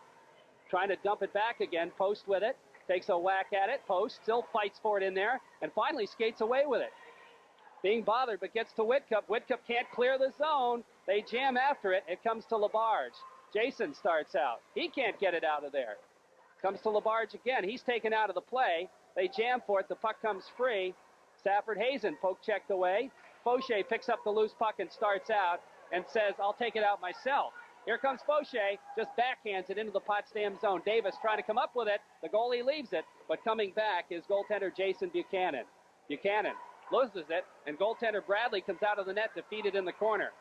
A: Trying to dump it back again. Post with it. Takes a whack at it. Post still fights for it in there. And finally skates away with it. Being bothered, but gets to Whitcup. Whitcup can't clear the zone. They jam after it. It comes to LaBarge. Jason starts out. He can't get it out of there. Comes to LaBarge again. He's taken out of the play. They jam for it. The puck comes free. Safford Hazen poke checked away. Faucher picks up the loose puck and starts out and says, I'll take it out myself. Here comes Faucher, just backhands it into the Potsdam zone. Davis trying to come up with it. The goalie leaves it, but coming back is goaltender Jason Buchanan. Buchanan loses it, and goaltender Bradley comes out of the net, defeated in the corner.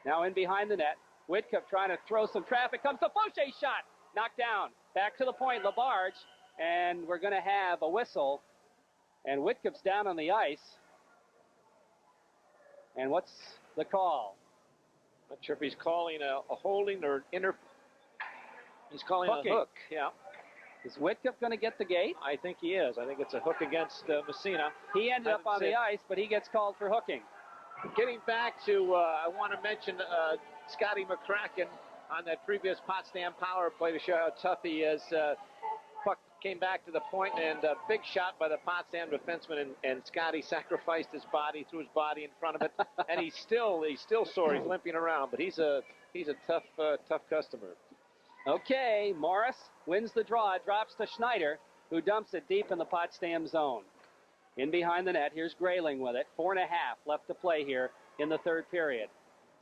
A: Now in behind the net, Whitcup trying to throw some traffic. Comes the Faucher shot, knocked down. Back to the point, LaBarge, and we're going to have a whistle. And Whitcup's down on the ice. And what's the call?
B: Not sure if he's calling a holding or He's calling
A: Hooking.
B: A hook. Yeah.
A: Is Whitcup going to get the gate?
B: I think he is. I think it's a hook against Massena.
A: He ended up on the ice, but he gets called for hooking.
B: Getting back to, I want to mention Scotty McCracken on that previous Potsdam power play to show how tough he is. Puck came back to the point, and a big shot by the Potsdam defenseman, and Scotty sacrificed his body, threw his body in front of it, and he's still sore. He's limping around, but he's a tough customer.
A: Okay, Morris wins the draw, drops to Schneider, who dumps it deep in the Potsdam zone. In behind the net, here's Grayling with it. 4.5 left to play here in the third period.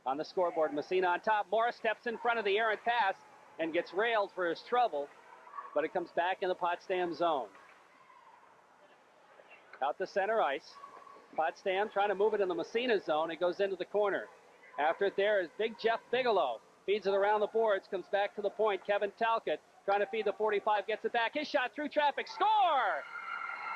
A: On the scoreboard, Massena on top. Morris steps in front of the errant pass and gets railed for his trouble, but it comes back in the Potsdam zone. Out to center ice. Potsdam trying to move it in the Massena zone. It goes into the corner. After it there is Big Jeff Bigelow. Feeds it around the boards, comes back to the point. Kevin Talcott trying to feed the 45, gets it back. His shot through traffic, score!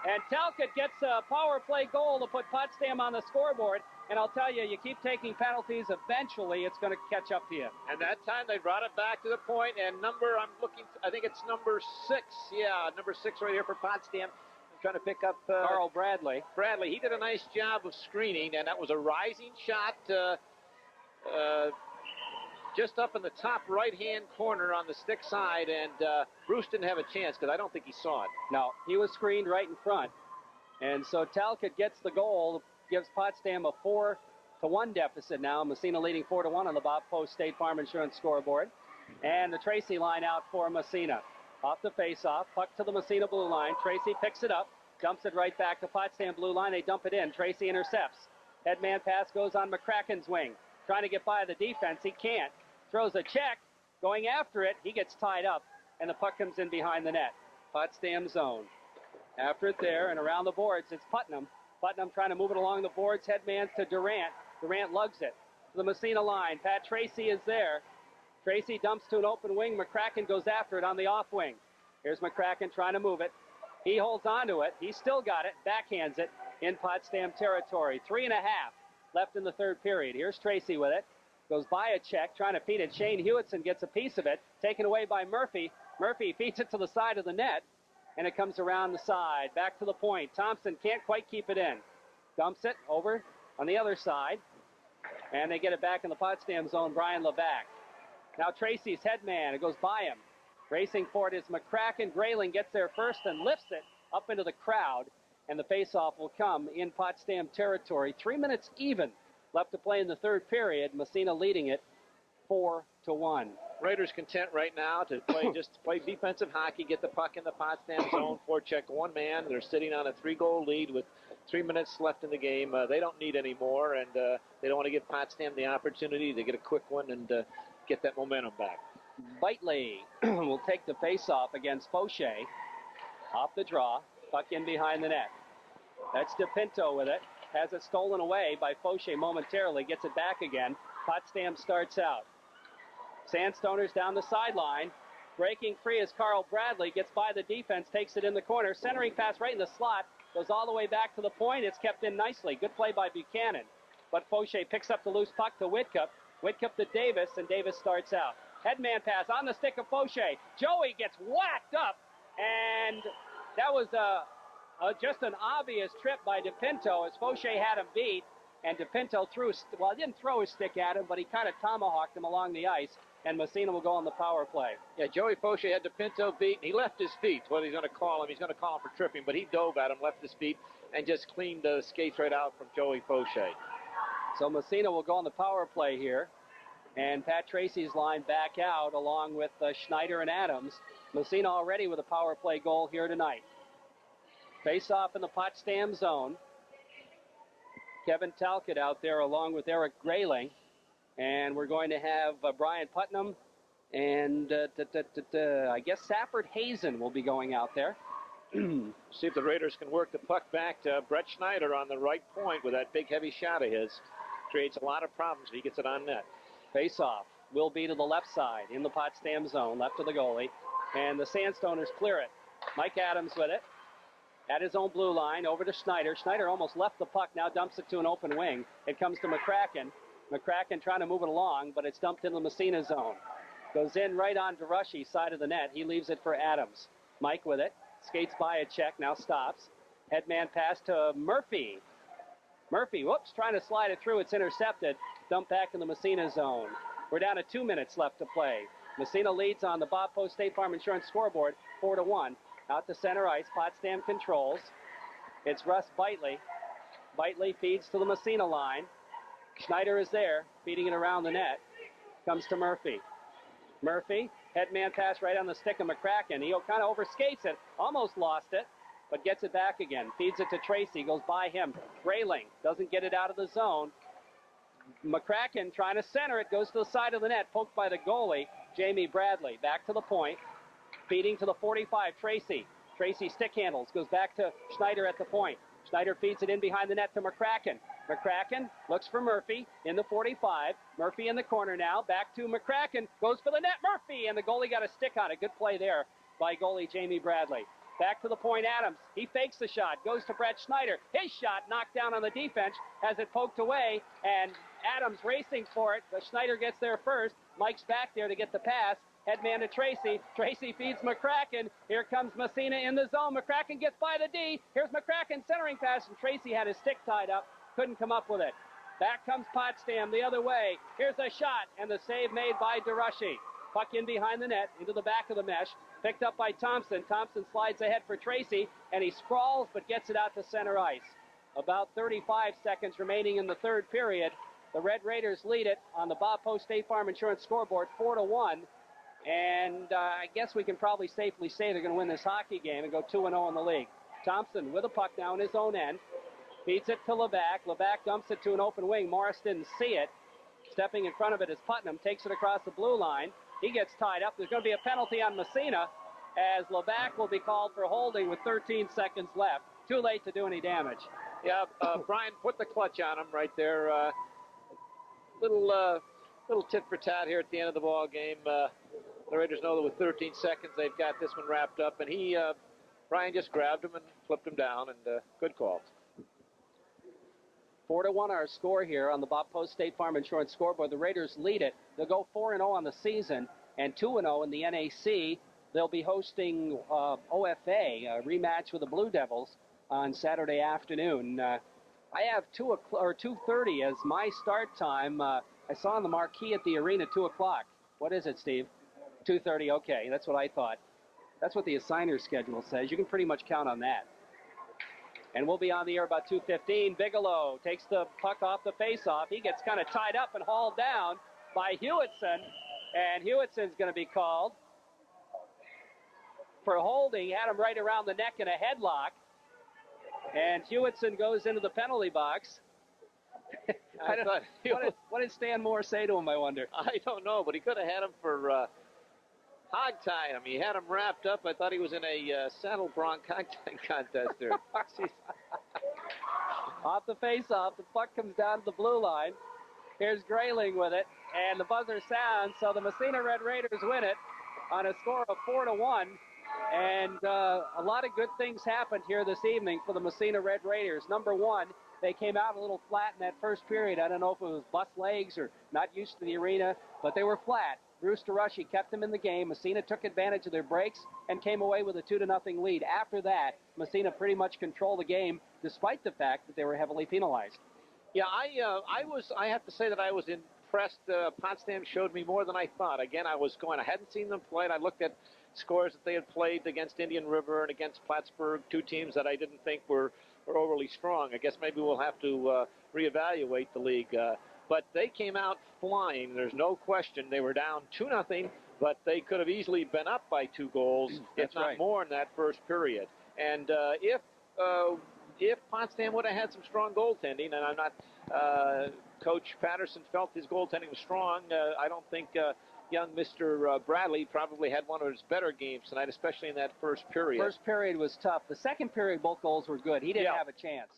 A: And Talcott gets a power play goal to put Potsdam on the scoreboard. And I'll tell you, you keep taking penalties, eventually it's going to catch up to you.
B: And that time they brought it back to the point, and I think it's number 6. Yeah, number 6 right here for Potsdam. I'm trying to pick up
A: Carl Bradley.
B: Bradley, he did a nice job of screening, and that was a rising shot just up in the top right-hand corner on the stick side, and Bruce didn't have a chance because I don't think he saw it.
A: No, he was screened right in front. And so Talcott gets the goal, gives Potsdam a 4-2 4-1 deficit now. Massena leading 4-1 on the Bob Post State Farm Insurance scoreboard. And the Tracy line out for Massena. Off the face-off, puck to the Massena blue line. Tracy picks it up, dumps it right back to Potsdam blue line. They dump it in. Tracy intercepts. Headman pass goes on McCracken's wing. Trying to get by the defense. He can't. Throws a check. Going after it. He gets tied up, and the puck comes in behind the net. Potsdam zone. After it there and around the boards, it's Putnam. Putnam trying to move it along the boards. Headman to Durant. Durant lugs it to the Massena line. Pat Tracy is there. Tracy dumps to an open wing. McCracken goes after it on the off wing. Here's McCracken trying to move it. He holds on to it. He's still got it. Backhands it in Potsdam territory. 3.5 left in the third period. Here's Tracy with it. Goes by a check, trying to feed it. Shane Hewitson gets a piece of it. Taken away by Murphy. Murphy feeds it to the side of the net. And it comes around the side. Back to the point. Thompson can't quite keep it in. Dumps it over on the other side. And they get it back in the Potsdam zone. Brian Levac. Now Tracy's headman. It goes by him. Racing for it is McCracken. Grayling gets there first and lifts it up into the crowd. And the faceoff will come in Potsdam territory. 3 minutes even left to play in the third period. Massena leading it 4-1.
B: Raiders content right now to play defensive hockey, get the puck in the Potsdam zone, forecheck one man. They're sitting on a 3-goal lead with 3 minutes left in the game. They don't need any more, and they don't want to give Potsdam the opportunity to get a quick one and get that momentum back.
A: Bitely will take the face-off against Fauché. Off the draw, puck in behind the net. That's DePinto with it. Has it stolen away by Fauché momentarily. Gets it back again. Potsdam starts out. Sandstoners down the sideline. Breaking free as Carl Bradley gets by the defense, takes it in the corner. Centering pass right in the slot. Goes all the way back to the point. It's kept in nicely. Good play by Buchanan. But Fauché picks up the loose puck to Whitcup. Whitcup to Davis, and Davis starts out. Headman pass on the stick of Fauché. Joey gets whacked up, and that was just an obvious trip by DePinto as Fauché had him beat, and DePinto didn't throw his stick at him, but he kind of tomahawked him along the ice, and Massena will go on the power play.
B: Yeah, Joey Fauché had DePinto beat, and he left his feet. What he's going to call him, he's going to call him for tripping, but he dove at him, left his feet, and just cleaned the skates right out from Joey Fauché.
A: So Massena will go on the power play here. And Pat Tracy's line back out along with Schneider and Adams. Massena already with a power play goal here tonight. Face off in the Potsdam zone. Kevin Talcott out there along with Eric Grayling. And we're going to have Brian Putnam and I guess Safford Hazen will be going out there.
B: See if the Raiders can work the puck back to Brett Schneider on the right point with that big heavy shot of his. Creates a lot of problems if he gets it on net.
A: Face-off will be to the left side in the Potsdam zone, left of the goalie. And the Sandstoners clear it. Mike Adams with it. At his own blue line, over to Schneider. Schneider almost left the puck, now dumps it to an open wing. It comes to McCracken. McCracken trying to move it along, but it's dumped in the Massena zone. Goes in right on DeRushy's side of the net. He leaves it for Adams. Mike with it. Skates by a check, now stops. Headman pass to Murphy. Murphy, whoops, trying to slide it through. It's intercepted. Dumped back in the Massena zone. We're down to 2 minutes left to play. Massena leads on the Bob Post State Farm Insurance scoreboard, 4-1. Out to center ice. Potsdam controls. It's Russ Bitely. Bitely feeds to the Massena line. Schneider is there, feeding it around the net. Comes to Murphy. Murphy, headman pass right on the stick of McCracken. He kind of overskates it. Almost lost it, but gets it back again. Feeds it to Tracy. Goes by him. Grayling doesn't get it out of the zone. McCracken trying to center it, goes to the side of the net, poked by the goalie, Jamie Bradley. Back to the point, feeding to the 45, Tracy. Tracy stick handles, goes back to Schneider at the point. Schneider feeds it in behind the net to McCracken. McCracken looks for Murphy in the 45. Murphy in the corner now, back to McCracken, goes for the net, Murphy, and the goalie got a stick on it. Good play there by goalie Jamie Bradley. Back to the point, Adams. He fakes the shot, goes to Brett Schneider. His shot knocked down on the defense, has it poked away, and Adams racing for it, but Schneider gets there first. Mike's back there to get the pass. Headman to Tracy. Tracy feeds McCracken. Here comes Massena in the zone. McCracken gets by the D. Here's McCracken centering pass, and Tracy had his stick tied up. Couldn't come up with it. Back comes Potsdam the other way. Here's a shot, and the save made by DeRushy. Puck in behind the net, into the back of the mesh. Picked up by Thompson. Thompson slides ahead for Tracy, and he sprawls but gets it out to center ice. About 35 seconds remaining in the third period. The Red Raiders lead it on the Bob Post State Farm Insurance scoreboard 4-1. And I guess we can probably safely say they're going to win this hockey game and go 2-0 in the league. Thompson with a puck now in his own end. Beats it to Levac. Levac dumps it to an open wing. Morris didn't see it. Stepping in front of it is Putnam. Takes it across the blue line. He gets tied up. There's going to be a penalty on Massena as Levac will be called for holding with 13 seconds left. Too late to do any damage.
B: Yeah, Brian put the clutch on him right there. Little tit for tat here at the end of the ball game. The Raiders know that with 13 seconds they've got this one wrapped up, and Brian just grabbed him and flipped him down, and good call.
A: 4-1 our score here on the Bob Post State Farm Insurance scoreboard. The Raiders lead it. They'll go 4-0 on the season and 2-0 in the NAC. They'll be hosting OFA, a rematch with the Blue Devils on Saturday afternoon. I have 2:30 as my start time. I saw on the marquee at the arena 2 o'clock. What is it, Steve? 2:30. Okay, that's what I thought. That's what the assigner schedule says. You can pretty much count on that. And we'll be on the air about 2:15. Bigelow takes the puck off the faceoff. He gets kind of tied up and hauled down by Hewitson. And Hewitson's going to be called for holding. He had him right around the neck in a headlock. And Hewitson goes into the penalty box. What did Stan Moore say to him, I wonder?
B: I don't know, but he could have had him for hog-tying him. He had him wrapped up. I thought he was in a saddle bronc hog-tying contest there.
A: Off the face-off, the puck comes down to the blue line. Here's Grayling with it, and the buzzer sounds, so the Massena Red Raiders win it on a score of 4-1. And a lot of good things happened here this evening for the Massena Red Raiders. Number one, they came out a little flat in that first period. I don't know if it was bust legs or not used to the arena, but they were flat. Bruce DeRushy kept them in the game. Massena took advantage of their breaks and came away with a 2-0 lead. After that, Massena pretty much controlled the game, despite the fact that they were heavily penalized.
B: Yeah, I have to say that I was impressed. Potsdam showed me more than I thought. Again, I hadn't seen them play. I looked at scores that they had played against Indian River and against Plattsburgh, two teams that I didn't think were overly strong. I guess maybe we'll have to reevaluate the league. But they came out flying. There's no question. They were down 2-0, but they could have easily been up by 2 goals, if not more, in that first period. And if Potsdam would have had some strong goaltending, and I'm not, Coach Patterson felt his goaltending was strong, I don't think young Mr. Bradley probably had one of his better games tonight, especially in that first period.
A: First period was tough. The second period, both goals were good. He didn't have a chance.